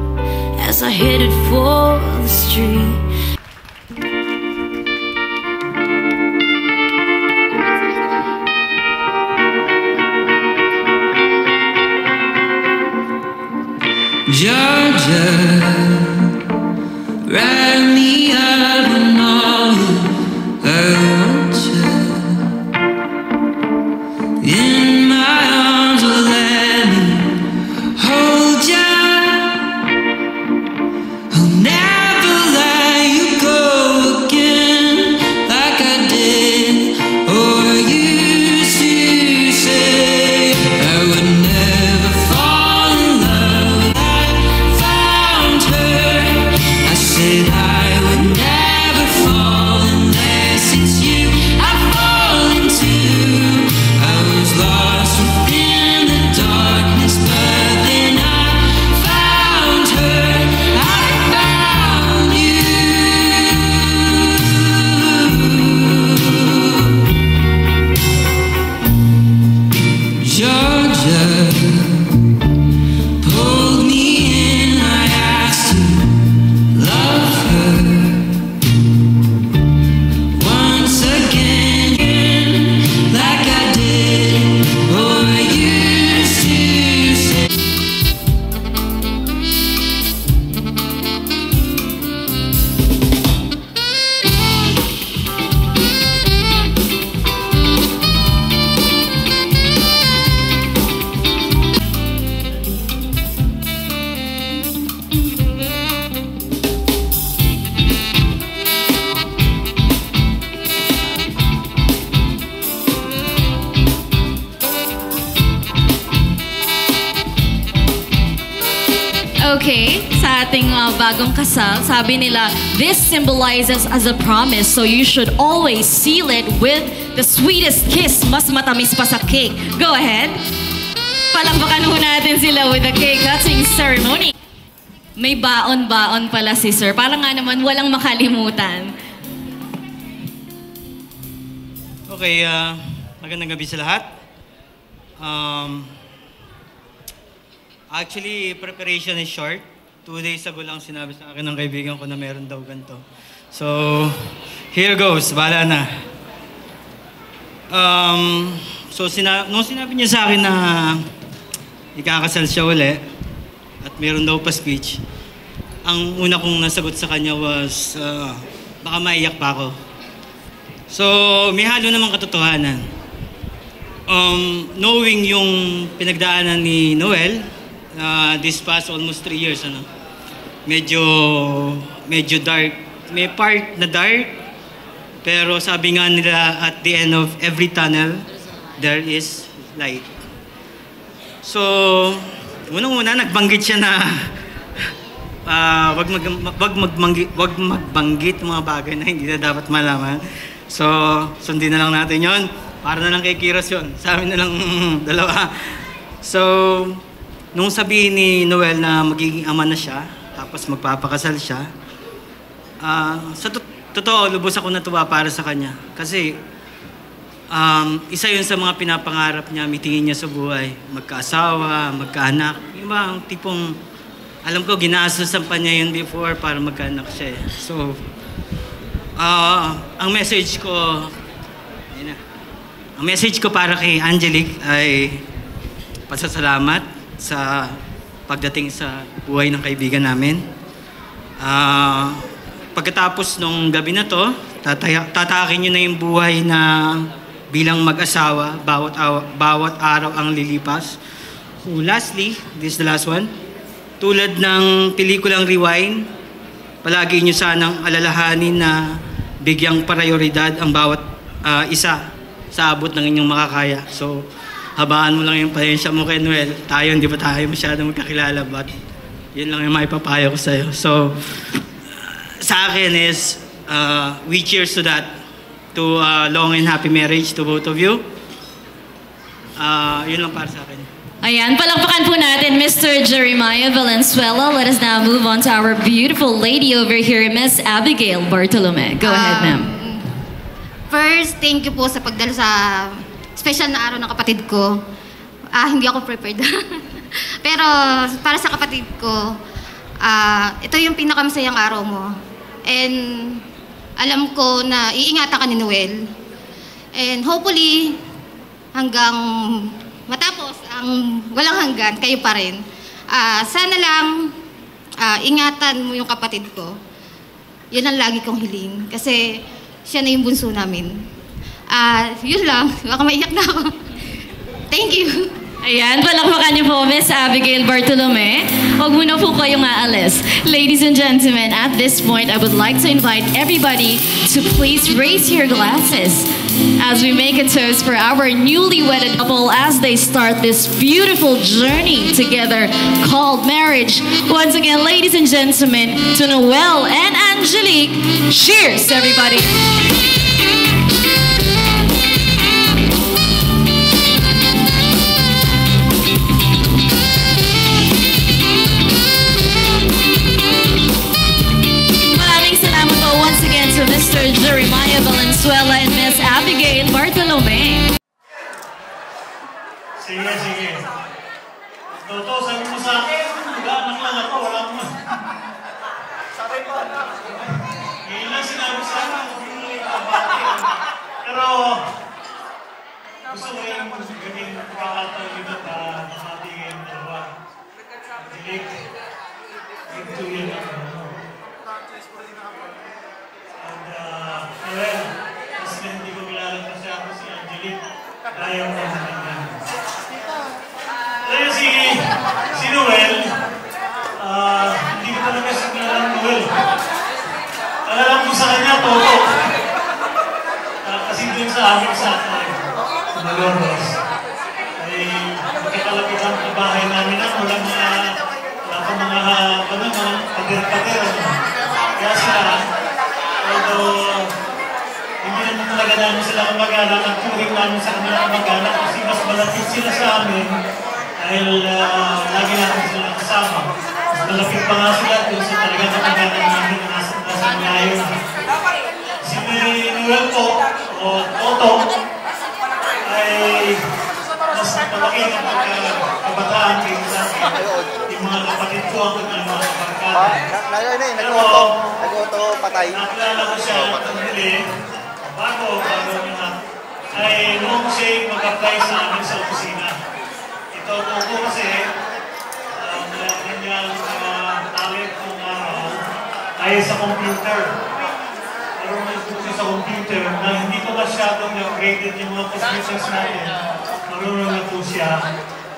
as I headed for the street. Georgia, ride me out and all I want you. In my arms, will let me hold you. I'll never let you go again like I did or used to say. I would never fall in love. I said I would never fall unless it's you I fall into. I was lost within the darkness, but then I found her. I found you. Georgia pulled me in, I asked you love her once again, like I did or used to say. Okay, sa ating bagong kasal, sabi nila, this symbolizes as a promise, so you should always seal it with the sweetest kiss, mas matamis pa sa cake. Go ahead. Palakpakan ho natin sila with the cake cutting ceremony. May baon-baon pala si Sir. Parang nga naman walang makalimutan. Okay, magandang gabi sa lahat. Actually, preparation is short. 2 days ago lang sinabi sa akin ng kaibigan ko na meron daw ganito. So, here goes. Bahala na. Nung sinabi niya sa akin na ikakasal siya uli at meron daw pa speech, ang una kong nasagot sa kanya was, baka maiyak pa ako. So, may halo namang katotohanan. Knowing yung pinagdaanan ni Noel, this past almost 3 years, medyo dark. May part na dark, pero sabi nga nila at the end of every tunnel, there is light. So, unang-una, nagbanggit siya na wag magbanggit mga bagay na hindi na dapat malaman. So, sundin na lang natin yon. Para na lang kay Kiros yun. Sa amin na lang dalawa. So, nung sabihin ni Noel na magiging ama na siya, tapos magpapakasal siya, sa totoo, lubos ako natuwa para sa kanya. Kasi, isa yun sa mga pinapangarap niya, mitingin niya sa buhay. Magkaasawa, magkaanak. Yung ba, ang tipong, alam ko, ginaasasan pa niya yun before para magkaanak siya. So, ang message ko, para kay Angelique ay pasasalamat sa pagdating sa buhay ng kaibigan namin. Pagkatapos nung gabi na to, tatakin niyo na yung buhay na bilang mag-asawa, bawat araw ang lilipas. So lastly, this is the last one. Tulad ng pelikulang Rewind, palagi niyo sanang alalahanin na bigyang prioridad ang bawat isa sa abot ng inyong makakaya. So, habaan mo lang yung pasensya mo kay Noel. Tayo, hindi pa tayo masyadong magkakilala, but yun lang yung maipapayo ko sa'yo. So, sa akin is, we cheers to that. To long and happy marriage to both of you. Yun lang para sa akin. Ayan, palakpakan po natin Mr. Jeremiah Valenzuela. Let us now move on to our beautiful lady over here, Miss Abigail Bartolome. Go ahead, ma'am. First, thank you po sa pagdala sa special na araw ng kapatid ko. Hindi ako prepared. Pero para sa kapatid ko, ito yung pinakamasayang araw mo. And alam ko na iingatan ka ni Noel. And hopefully, hanggang matapos ang walang hanggan, kayo pa rin. Sana lang, ingatan mo yung kapatid ko. Yun ang lagi kong hiling. Kasi siya na yung bunso namin. Yun lang. Baka maiyak na ako. Thank you. Ayan, palakpakan niyo po, Miss Abigail Bartolome. Huwag muna po kayong aalis. Ladies and gentlemen, at this point, I would like to invite everybody to please raise your glasses as we make a toast for our newly wedded couple as they start this beautiful journey together called marriage. Once again, ladies and gentlemen, to Noel and Angelique, cheers, everybody. Once again to Mr. Jeremiah Valenzuela and Miss Abigail Bartolome. Sige. Toto, sabi mo sa akin, mag-aanak lang ako, wala mo. Sabi ko, ngayon lang sinabi sa akin, pero gusto ko yung gawin pakataw dito na nakatingin dalawa. Dilik, ito yun ako. Noel, kasi hindi ko kilala kasi ako si Angelique. Ayaw na sa kanya. Kaya si Noel, hindi ko talaga siya kilala ng Noel. Alam ko sa kanya, Toto. Kasi dun sa amin sa Malorros, ay magkakalapit ang bahay namin na wala pa mga pader-pader. Kaya sila, although hindi naman talaga namin sila kamag-anak, ang turing namin sa kanila kamag-anak kasi mas malapit sila sa amin dahil lagi namin sila kasama. Mas malapit pa nga sila dun sa talaga kamag-anak namin na nasa malayo na. Si Noel po, o Toto, ay mas napalaki ng kabataan kayo sa akin. Yung mga kapatid ko ang mga kabarkada. Nag-auto patay. Nakilala ko siya ng huli, bago niya, ay noong siya mag-apply sa amin sa opisina. Ito po kasi, kanyang talent ng araw ay sa computer. Pero may tusi sa computer na hindi pa masyadong upgraded yung mga computers natin. Marunong na po siya.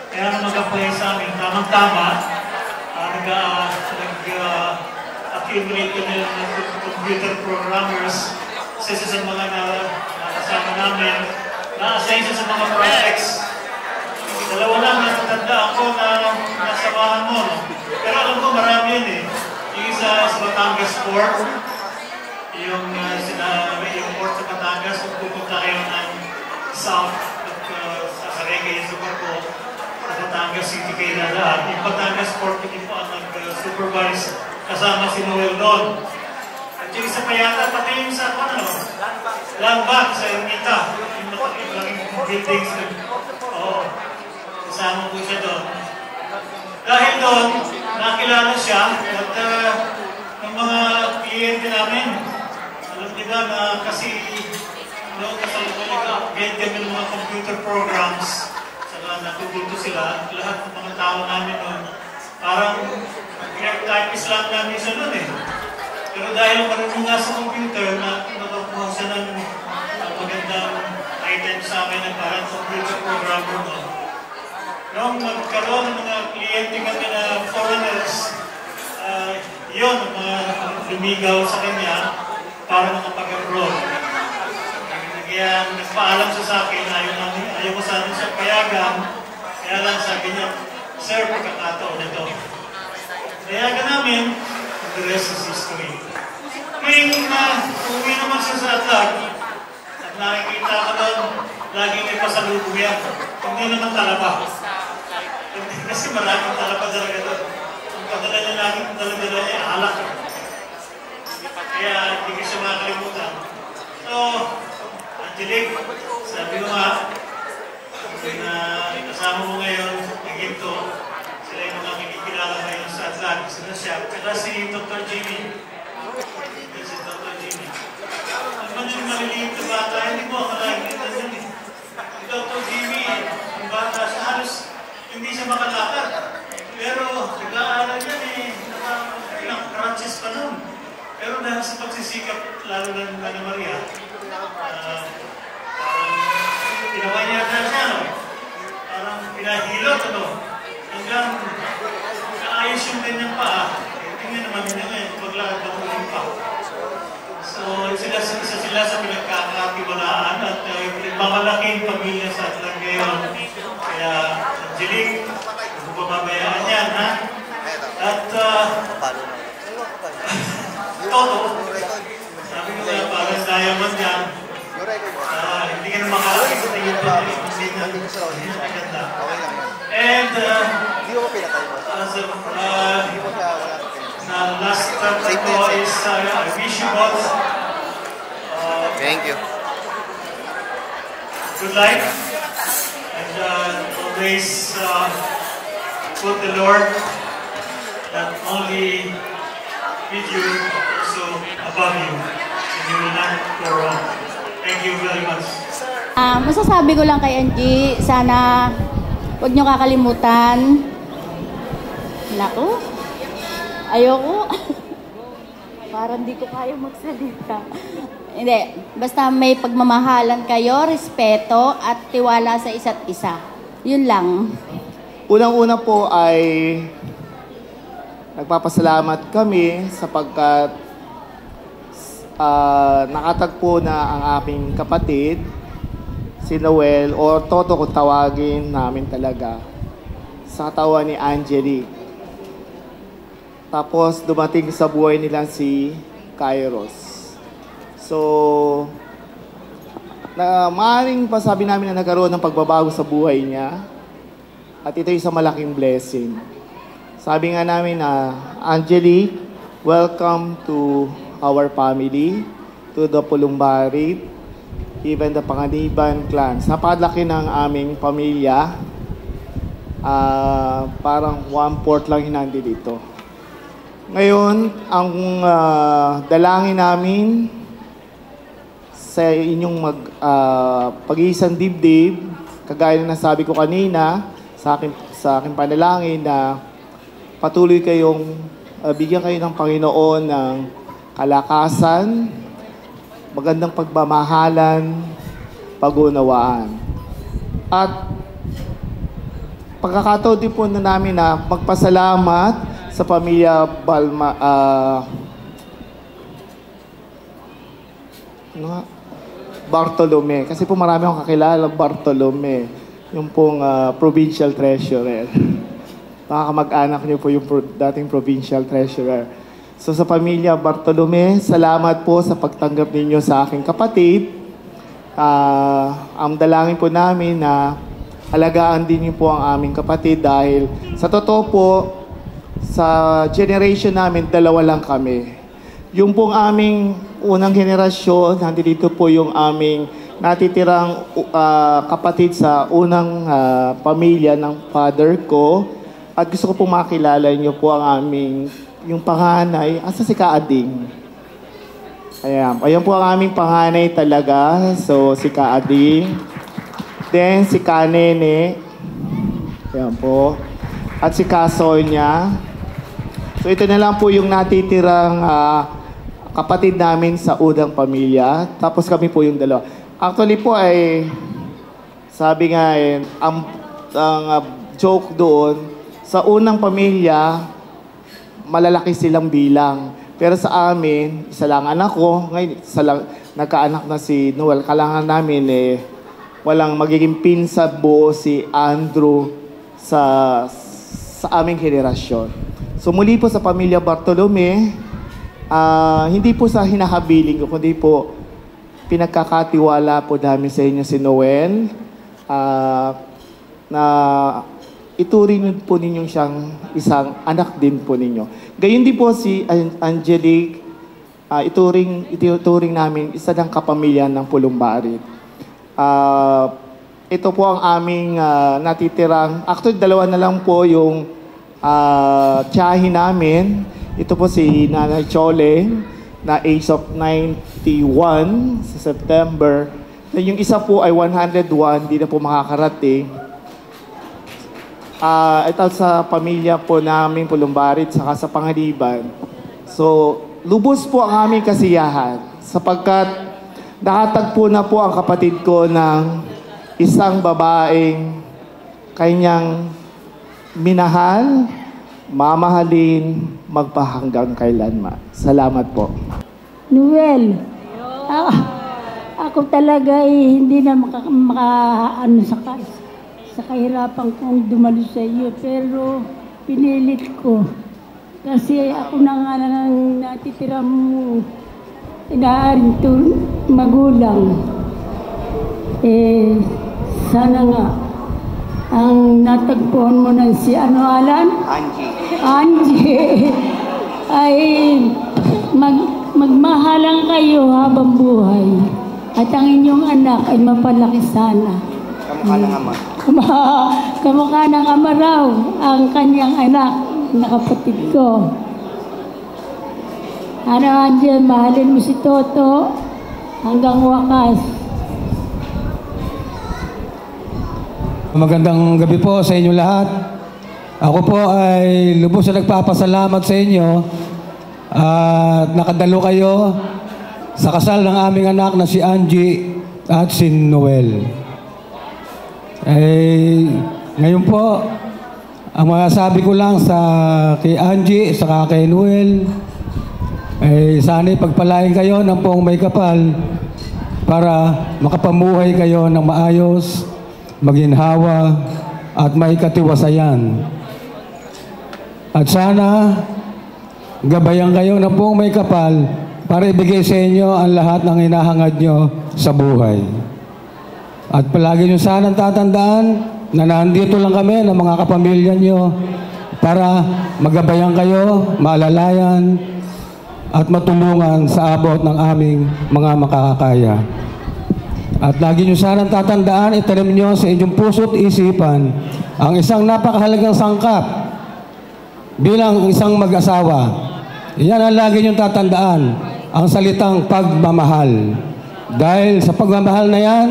Kaya mag-apply sa amin, tamang-tama, nag-accumulate ko na ng computer programmers sa isa sa mga nakasama namin, na-assign sa mga projects. Dalawa lang, natatanda ako na nasa Batangas Port, yung port sa Batangas, kung pupunta kayo ng south at sasakay kayo sa barko, sa Batangas City kayo lahat. Yung Batangas Port, hindi po ang nag-supervise kasama si Noel doon. At yung isa pa yata, pati yung sa Landbank sa Ermita, yung malaking buildings. Oo, kasama po siya doon. Dahil doon, nakilala siya at ng mga kliyente namin. Alam nila na kasi noong kasalukuyan kami ng mga computer programs, saka natututo sila, lahat ng mga tao namin noon, parang typist lang namin siya noon eh. Pero dahil marunong nga sa computer, nakakuha siya ng magandang item sa amin na parang computer programmer noon. Noong magkaroon ng mga kliyente kami na foreigners, yun, mga lumigaw sa kanya para makapag-abroad. Kaya nagpaalam siya sa akin, ayaw ko sana siya payagan, kaya lang sabi niya, sir, pagkakataon ito. Payagan namin, the rest is history. Ngayon uwi naman siya sa Atlag, at nakikita ko doon, laging may pasalubong yan, hindi naman talaba. Kasi maraming talaba talaga doon. Ang padala niya laging dala-dala niya, alak. Kaya hindi ko siya makakalimutan. So, Angelique, sabi ko nga, na kasama mo ngayon, Egypto, sila yung mga kinikilala ngayon sa Atlantic, sila siya. Kaya si Dr. Jimmy. Si Dr. Jimmy. Naman yung maliliit na bata, hindi mo akalain kita dyan eh. Si Dr. Jimmy, yung bata siya, halos hindi siya makalakad. Pero, nag-aaral yan eh, ilang crutches pa nun. Pero dahil sa pagsisikap, lalo na ng Ana Maria, ginawa niya na siya, no? Parang pinahilot, ano? Hanggang naayos yung kanyang paa. Tingnan naman niya ngayon, paglakad na uling pa. So, isa sila sa pinagkakatiwalaan at mamalaking pamilya sa Atlang ngayon. Kaya, Angelique, kung pababayaan yan, ha? At, Toto, sabi ko nga parang diamond yan. Hindi ka na makakita sa tingin pa rin. Hindi na maganda. And, last thought ko is, I wish you both thank you. Good life. And always put the Lord not only with you, also above you. And you will not go wrong. Thank you very much. Masasabi ko lang kay Angie, sana huwag niyo kakalimutan. Naku, ayoko. Parang di ko kaya magsalita. Hindi, basta may pagmamahalan kayo, respeto at tiwala sa isa't isa. Yun lang. Unang-una po ay nagpapasalamat kami sapagkat nakatagpo na ang aming kapatid, si Noel, o Toto kung tawagin namin talaga, sa katawan ni Angelique. Tapos dumating sa buhay nila si Kairos. So, maaaring pasabi namin na nagkaroon ng pagbabago sa buhay niya. At ito ay isang malaking blessing. Sabi nga namin na, Angelique, welcome to our family, to the Pulumbari, even the Panganiban clans. Napadlaki ng aming pamilya. Parang 1/4 lang hinandi dito. Ngayon, ang dalangin namin sa inyong pag-iisang dibdib, kagaya na nasabi ko kanina, sa aking panalangin na patuloy kayong bigyan kayo ng Panginoon ng kalakasan, magandang pagmamahalan, pag-unawaan. At pagkakataon din po na namin na magpasalamat sa pamilya Bartolome. Kasi po marami akong kakilala Bartolome. Yung pong provincial treasurer. Baka kamag-anak niyo po yung dating provincial treasurer. So sa pamilya Bartolome, salamat po sa pagtanggap ninyo sa aking kapatid. Ang dalangin po namin na alagaan din niyo po ang aming kapatid dahil sa totoo po, sa generation namin, dalawa lang kami. Yung pong aming unang generasyon, nandito po yung aming natitirang kapatid sa unang pamilya ng father ko. At gusto ko pong makilala niyo po ang aming yung panganay, asa si Kaading? Ayan po ang aming panganay talaga. So, si Kaading. Then, si Kanene. Ayan po. At si Kasonya. So, ito na lang po yung natitirang kapatid namin sa unang pamilya. Tapos kami po yung dalawa. Actually po ay, sabi nga ang joke doon, sa unang pamilya, malalaki silang bilang. Pero sa amin, isa lang anak ko. Ngayon, isa lang, nagkaanak na si Noel. Kailangan namin walang magiging pinsa buo si Andrew sa aming henerasyon. So muli po sa pamilya Bartolome, hindi po sa hinahabiling ko, kundi po pinagkakatiwala po namin sa inyo si Noel na ituring po ninyong siyang isang anak din po ninyo. Gayon din po si Angelique, ituring namin isa ng kapamilya ng Pulumbarit. Ito po ang aming natitirang, actually dalawa na lang po yung tiyahin namin. Ito po si Nanay Chole na age of 91 sa September. Yung isa po ay 101, di na po makakarating. Ito sa pamilya po namin Pulumbarit saka sa Pangaliban. So, lubos po ang aming kasiyahan sapagkat nakatagpo na po ang kapatid ko ng isang babaeng kanyang minahal, mamahalin, magpahanggang kailanman. Salamat po. Noel, ako talaga hindi na makaano sa kahirapan kong dumalo sa iyo, pero pinilit ko. Kasi ako na nga nang natitira mo, inaaring magulang. Sana nga, ang natagpuan mo ng si Alan? Angie. Ay magmahalang kayo habang buhay. At ang inyong anak ay mapalaki sana. Kamukha ng ama. Kamukha ng ama raw ang kanyang anak na kapatid ko. Angel, mahalin mo si Toto hanggang wakas. Magandang gabi po sa inyo lahat. Ako po ay lubos na nagpapasalamat sa inyo at nakadalo kayo sa kasal ng aming anak na si Angie at si Noel. Ngayon po, ang masasabi ko lang kay Angie at kay Noel, sana'y pagpalain kayo ng poong may kapal para makapamuhay kayo ng maayos, maginhawa at may katiwasayan. At sana gabayan kayo ng poong may kapal para ibigay sa inyo ang lahat ng hinahangad nyo sa buhay. At palagi nyo sanang tatandaan na nandito lang kami ng mga kapamilya nyo para magabayan kayo, maalalayan at matulungan sa abot ng aming mga makakakaya. At lagi nyo sanang tatandaan, itanim nyo sa inyong puso't isipan ang isang napakahalagang sangkap bilang isang mag-asawa. Iyan ang lagi nyo tatandaan, ang salitang pagmamahal. Dahil sa pagmamahal na yan,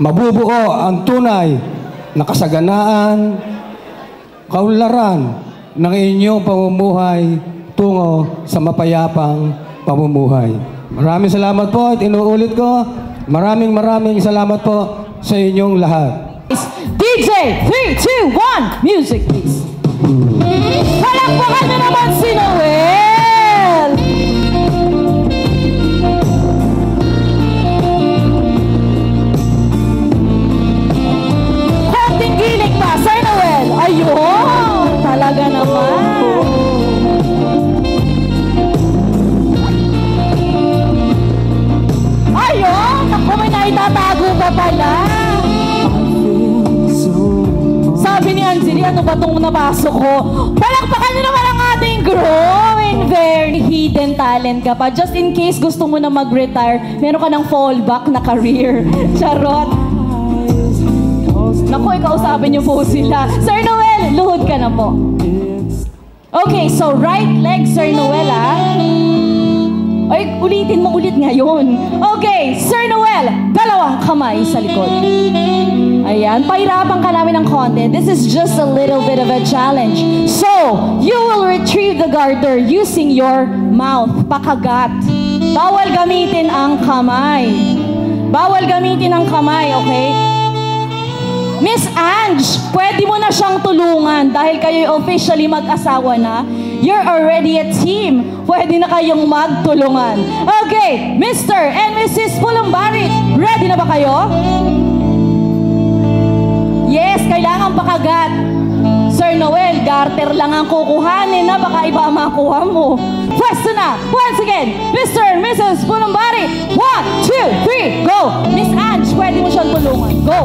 mabubuo ang tunay na kasaganaan, kaunlaran ng inyong pamumuhay tungo sa mapayapang pamumuhay. Maraming salamat po at inuulit ko, maraming salamat po sa inyong lahat. DJ 3, 2, 1, music please. Palakpakan na naman si Noel! Konting gilig pa, Sir Noel! Ayun! Talaga naman! ano ba itong napasok ko? Palakpakan nyo naman ang ating growing very hidden talent ka pa. Just in case gusto mo na mag-retire, meron ka ng fallback na career. Charot. Naku, ikausapin niyo po sila. Sir Noel, luhod ka na po. Okay, so right leg, Sir Noel, Ay, ulitin mo ulit ngayon. Okay, Sir Noel, dalawang kamay sa likod. Ayan, pahirapan ka namin ng konti. This is just a little bit of a challenge. So, you will retrieve the garter using your mouth, pakagat. Bawal gamitin ang kamay. Bawal gamitin ang kamay, okay? Miss Ange, pwede mo na siyang tulungan dahil kayo'y officially mag-asawa na. You're already a team. Pwede na kayong magtulungan. Okay, Mr. and Mrs. Pulumbari, ready na ba kayo? Yes, kailangan pakagat. Sir Noel, garter lang ang kukuhanin na baka iba ang makuha mo. Pwesto na! Once again, Mr. and Mrs. Pulumbari, 1, 2, 3, go! Miss Ange, pwede mo siyang tulungan. Go!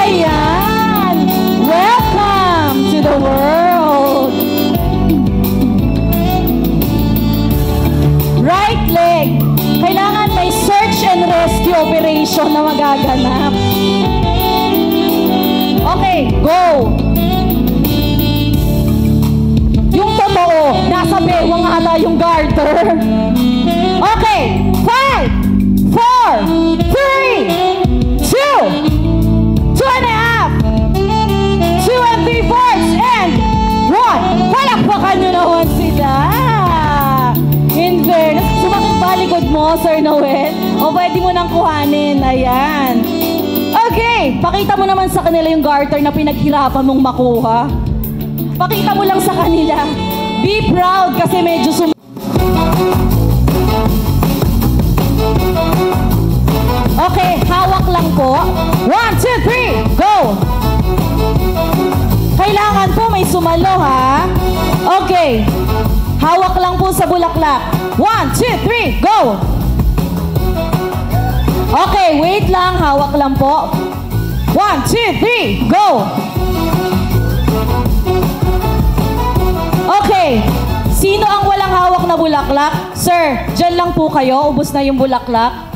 Ayan! Welcome to the world! Right leg. Kailangan may search and rescue operation na magaganap. Okay, go! Yung totoo, nasa bewang ata yung garter. Okay, 5, 4, 3, 2, 2 and a half, 2 and 3/4, and 1. Palakpakan nyo naman sila. In fairness, sumakit ba likod mo, Sir Noel? O pwede mo nang kuhanin. Ayan. Okay, pakita mo naman sa kanila yung garter na pinaghirapan mong makuha. Pakita mo lang sa kanila. Be proud kasi medyo Okay, hawak lang po. 1, 2, 3, go! Kailangan po may sumalo, ha? Okay. Hawak lang po sa bulaklak. 1, 2, 3, go! Okay, wait lang. Hawak lang po. 1, 2, 3, go! Okay. Sino ang walang hawak na bulaklak? Sir, dyan lang po kayo. Ubus na yung bulaklak.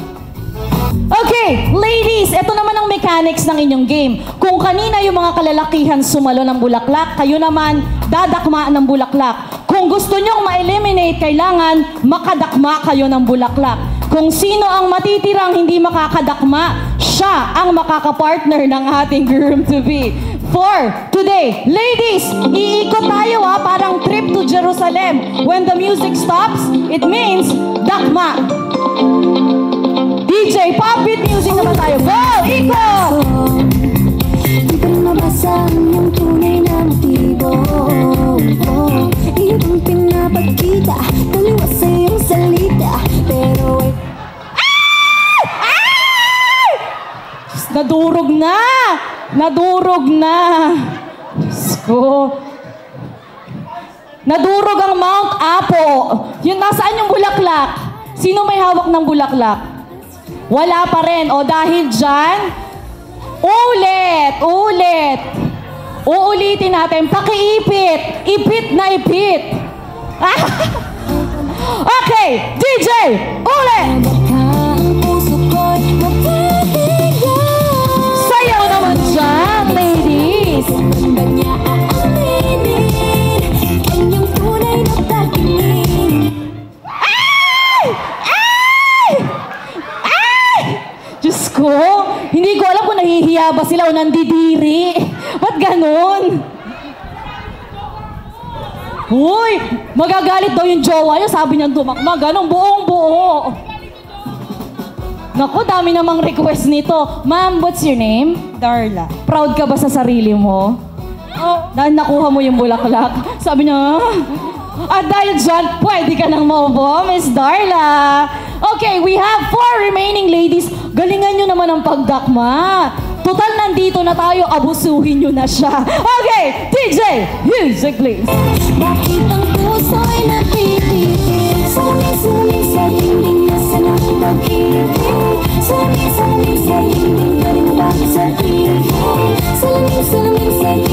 Okay, ladies, ito naman ang mechanics ng inyong game. Kung kanina yung mga kalalakihan sumalo ng bulaklak, kayo naman dadakma ng bulaklak. Kung gusto nyong ma-eliminate, kailangan makadakma kayo ng bulaklak. Kung sino ang matitirang hindi makakadakma, siya ang makakapartner ng ating groom-to-be. For today, ladies, iikot tayo parang trip to Jerusalem. When the music stops, it means dakma. DJ, pop beat music naman tayo. Go! Ikot! Di ko rin mabasa ang iyong tunay na motibo. Iyong pinapagkita, taliwas sa iyong salita. Pero nadurog na! Nadurog na! Diyos ko. Nadurog ang Mount Apo. Yun, nasaan yung bulaklak? Sino may hawak ng bulaklak? Wala pa rin. O dahil dyan, ulit. Uulitin natin. Pakiipit. Ipit na ipit. Okay, DJ, ulit! Sayaw naman dyan, ladies. Diyos ko, hindi ko alam kung nahihiya ba sila o nandidiri. Ba't ganon? Uy, magagalit daw yung jowa niya. Sabi niya dumakma, ganon, buong buo. Naku, dami namang request nito. Ma'am, what's your name? Darla. Proud ka ba sa sarili mo? Oh. Dahil nakuha mo yung bulaklak. Sabi niya, at dahil dyan, pwede ka nang maubo, Miss Darla. Okay, we have 4 remaining ladies. Galingan nyo naman ang pagdakma. Total, nandito na tayo, abusuhin nyo na siya. Okay, DJ, music please. Bakit ang puso'y napipitin? Sulit sa dingding na sa nakapag-ibig. Sulit sa dingding na rin bakit sa ibig.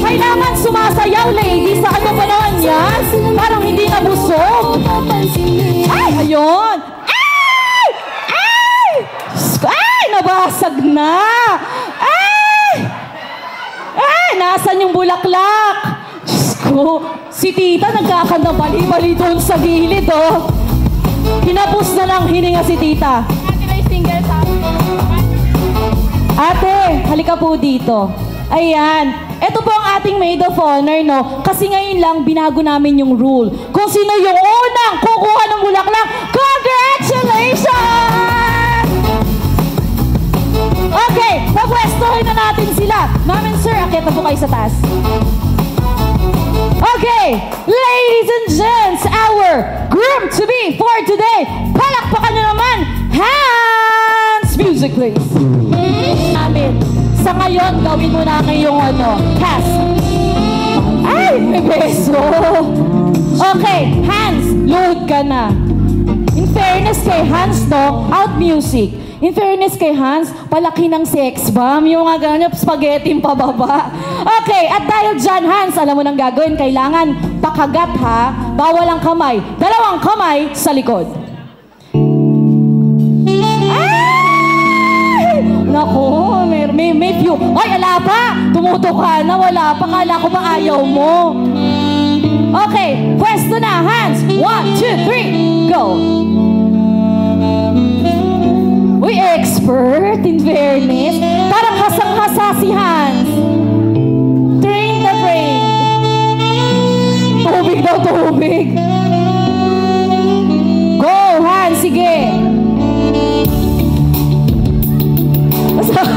Kailangan sumasayaw, ladies. Sa ano pa naman yan? Parang hindi nabusog. Ay, ayun. Ay! Ay! Ay! Nabasag na. Ay! Ay! Nasaan yung bulaklak? Diyos ko. Si tita nagkakanta bali-bali doon sa gilid, oh. Hinapos na lang hininga si tita. Ate, halika po dito. Ayan. Ito po ang ating maid of honor, no? Kasi ngayon lang, binago namin yung rule. Kung sino yung unang kukuha ng bulaklak, congratulations! Okay, papwestohin na natin sila. Ma'am and sir, akit na po kayo sa taas. Okay, ladies and gents, our groom-to-be for today. Palakpakan nyo naman, Hans! Music, please. Namin. Sa ngayon, gawin mo na ngayong Hans. Ay, may beso. Okay, Hans, load ka na. In fairness kay Hans, no, out music. In fairness kay Hans, palaki ng sex bomb. Yung mga ganyan, spaghetti pababa. Okay, at dahil dyan, Hans, alam mo nang gagawin, kailangan pakagat ha, bawal ang kamay. 2 kamay sa likod. Ay! Naku, may few. Ay, ala pa! Tumuto ka na, wala pa. Kala ko ba ayaw mo? Okay, pwesto na, Hans. 1, 2, 3, go! Uy, expert, in fairness. Parang hasang-hasa si Hans. Train na train. Tubig daw, tubig. Go, Hans, sige. 5,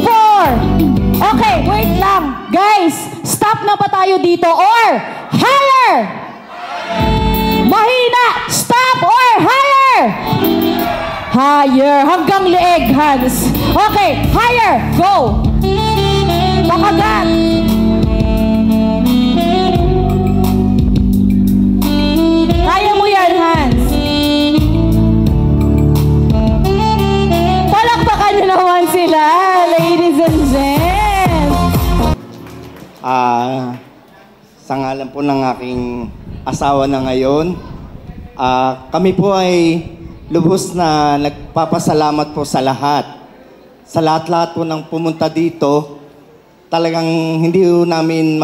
4. Okay, wait lang. Guys, stop na pa tayo dito or higher! Mahina! Stop or higher! Higher. Hanggang leeg, Hans. Okay, higher. Go! Pakagat. Kaya mo yan, Hans. Palakpakan nyo naman sila, ladies and gents. Sa ngalan po ng aking asawa na ngayon, kami po ay lubos na nagpapasalamat po sa lahat. Sa lahat-lahat po ng pumunta dito, talagang hindi po namin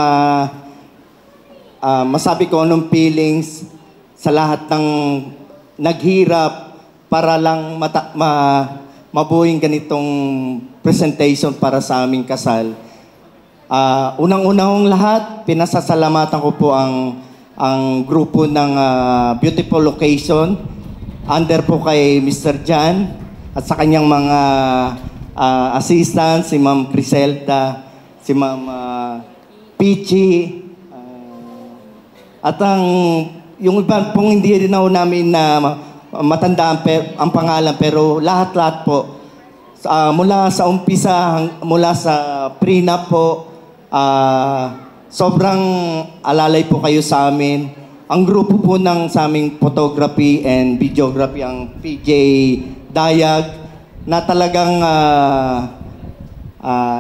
masabi ko anong feelings sa lahat ng naghirap para lang mabuhing ganitong presentation para sa aming kasal. Unang-unang lahat, pinasasalamatan ko po ang grupo ng Beautiful Location under po kay Mr. Jan at sa kanyang mga assistants, si Ma'am Criselda, si Ma'am Pichi, at yung iba pong hindi rin ako namin na matandaan ang pangalan, pero lahat-lahat po mula sa umpisa, mula sa prenup po, sobrang alalay po kayo sa amin. Ang grupo po ng sa aming photography and videography, ang PJ Dayag, na talagang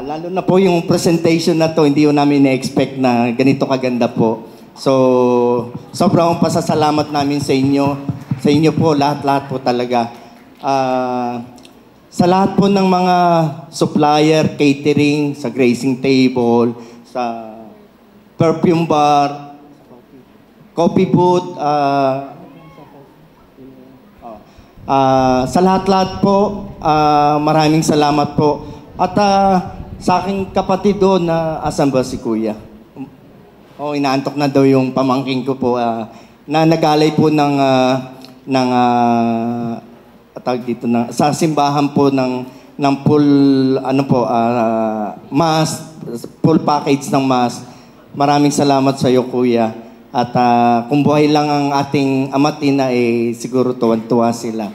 lalo na po yung presentation na to, hindi ko namin na-expect na ganito kaganda po. So, sobrang pasasalamat namin sa inyo. Sa inyo po, lahat-lahat po talaga. Sa lahat po ng mga supplier, catering, sa grazing table, sa perfume bar, coffee booth, sa lahat-lahat po, maraming salamat po. At sa aking kapatid doon, asan ba si Kuya? Inaantok na daw yung pamangking ko po, na nagalay po dito sa simbahan po ng full mass, full package ng mass. Maraming salamat sa iyo, Kuya. At kung buhay lang ang ating amatina, siguro tuwan-tuwa sila.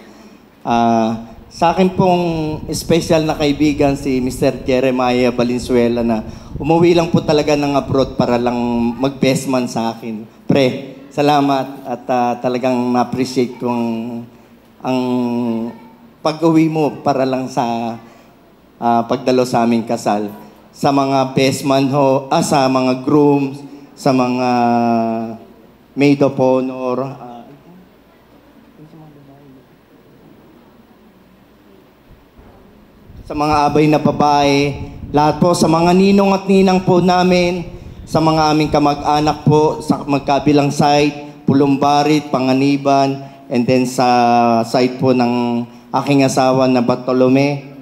Sa akin pong special na kaibigan, si Mr. Jeremiah Valenzuela, na umuwi lang po talaga ng abroad para lang mag-best man sa akin. Pre, salamat at talagang na-appreciate kong ang pag-uwi mo para lang sa pagdalo sa aming kasal. Sa mga best man ho, sa mga grooms, sa mga maid of honor, sa mga abay na babae, lahat po sa mga ninong at ninang po namin, sa mga aming kamag-anak po, sa magkabilang side, Pulumbarit, Panganiban, and then sa side po ng aking asawa na Bartolome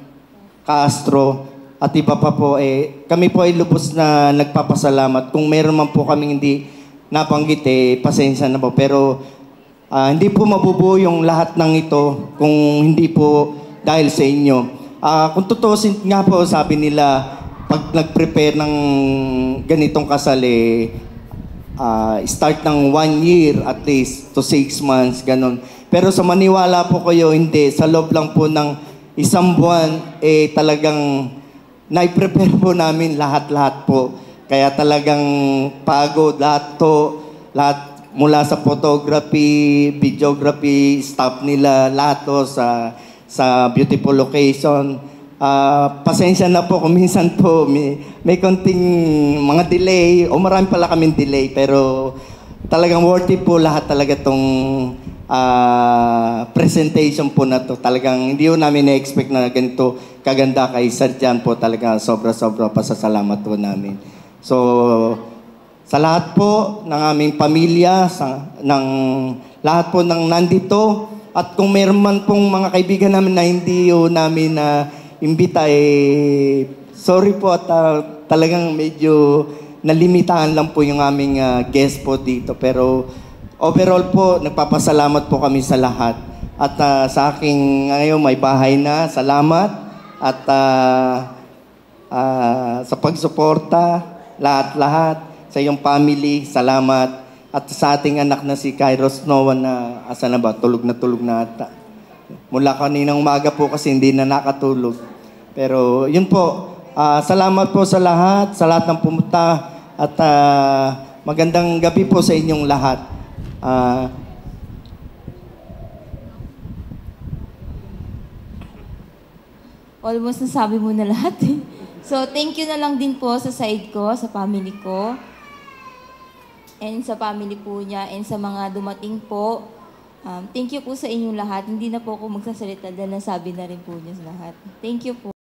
Castro, at iba pa po, kami po ay lubos na nagpapasalamat. Kung meron man po kaming hindi nabanggit, pasensya na po. Pero hindi po mabubuo yung lahat ng ito kung hindi po dahil sa inyo. Kung tutusin nga po, sabi nila, pag nag-prepare ng ganitong kasal, start ng 1 year at least to 6 months, ganun. Pero sa maniwala po kayo, hindi. Sa loob lang po ng 1 buwan, talagang na-prepare po namin lahat-lahat po. Kaya talagang pagod, lahat mula sa photography, videography, staff nila, lahat to sa beautiful location. Pasensya na po kung minsan po may konting mga delay o marami pala kaming delay, pero talagang worth it po lahat talaga tong presentation po na to. Talagang hindi po namin na-expect na ganito kaganda kay Sir Jan po. Talaga sobra-sobra pasasalamat po namin. So, sa lahat po ng aming pamilya, ng lahat po ng nandito, at kung meron man pong mga kaibigan namin na hindi namin imbita, sorry po at talagang medyo nalimitahan lang po yung aming guest po dito. Pero overall po, nagpapasalamat po kami sa lahat. At sa aking ngayon may bahay na, salamat. At sa pagsuporta, lahat-lahat, sa iyong family, salamat. At sa ating anak na si Kairos Noah na, asa na ba? Tulog na ata. Mula kaninang umaga po kasi hindi na nakatulog. Pero yun po, salamat po sa lahat ng pumunta. At magandang gabi po sa inyong lahat. Almost nasabi mo na lahat. So, thank you na lang din po sa side ko, sa family ko. And sa family po niya, and sa mga dumating po. Thank you po sa inyong lahat. Hindi na po ako magsasalita dahil nasabi na rin po niya sa lahat. Thank you po.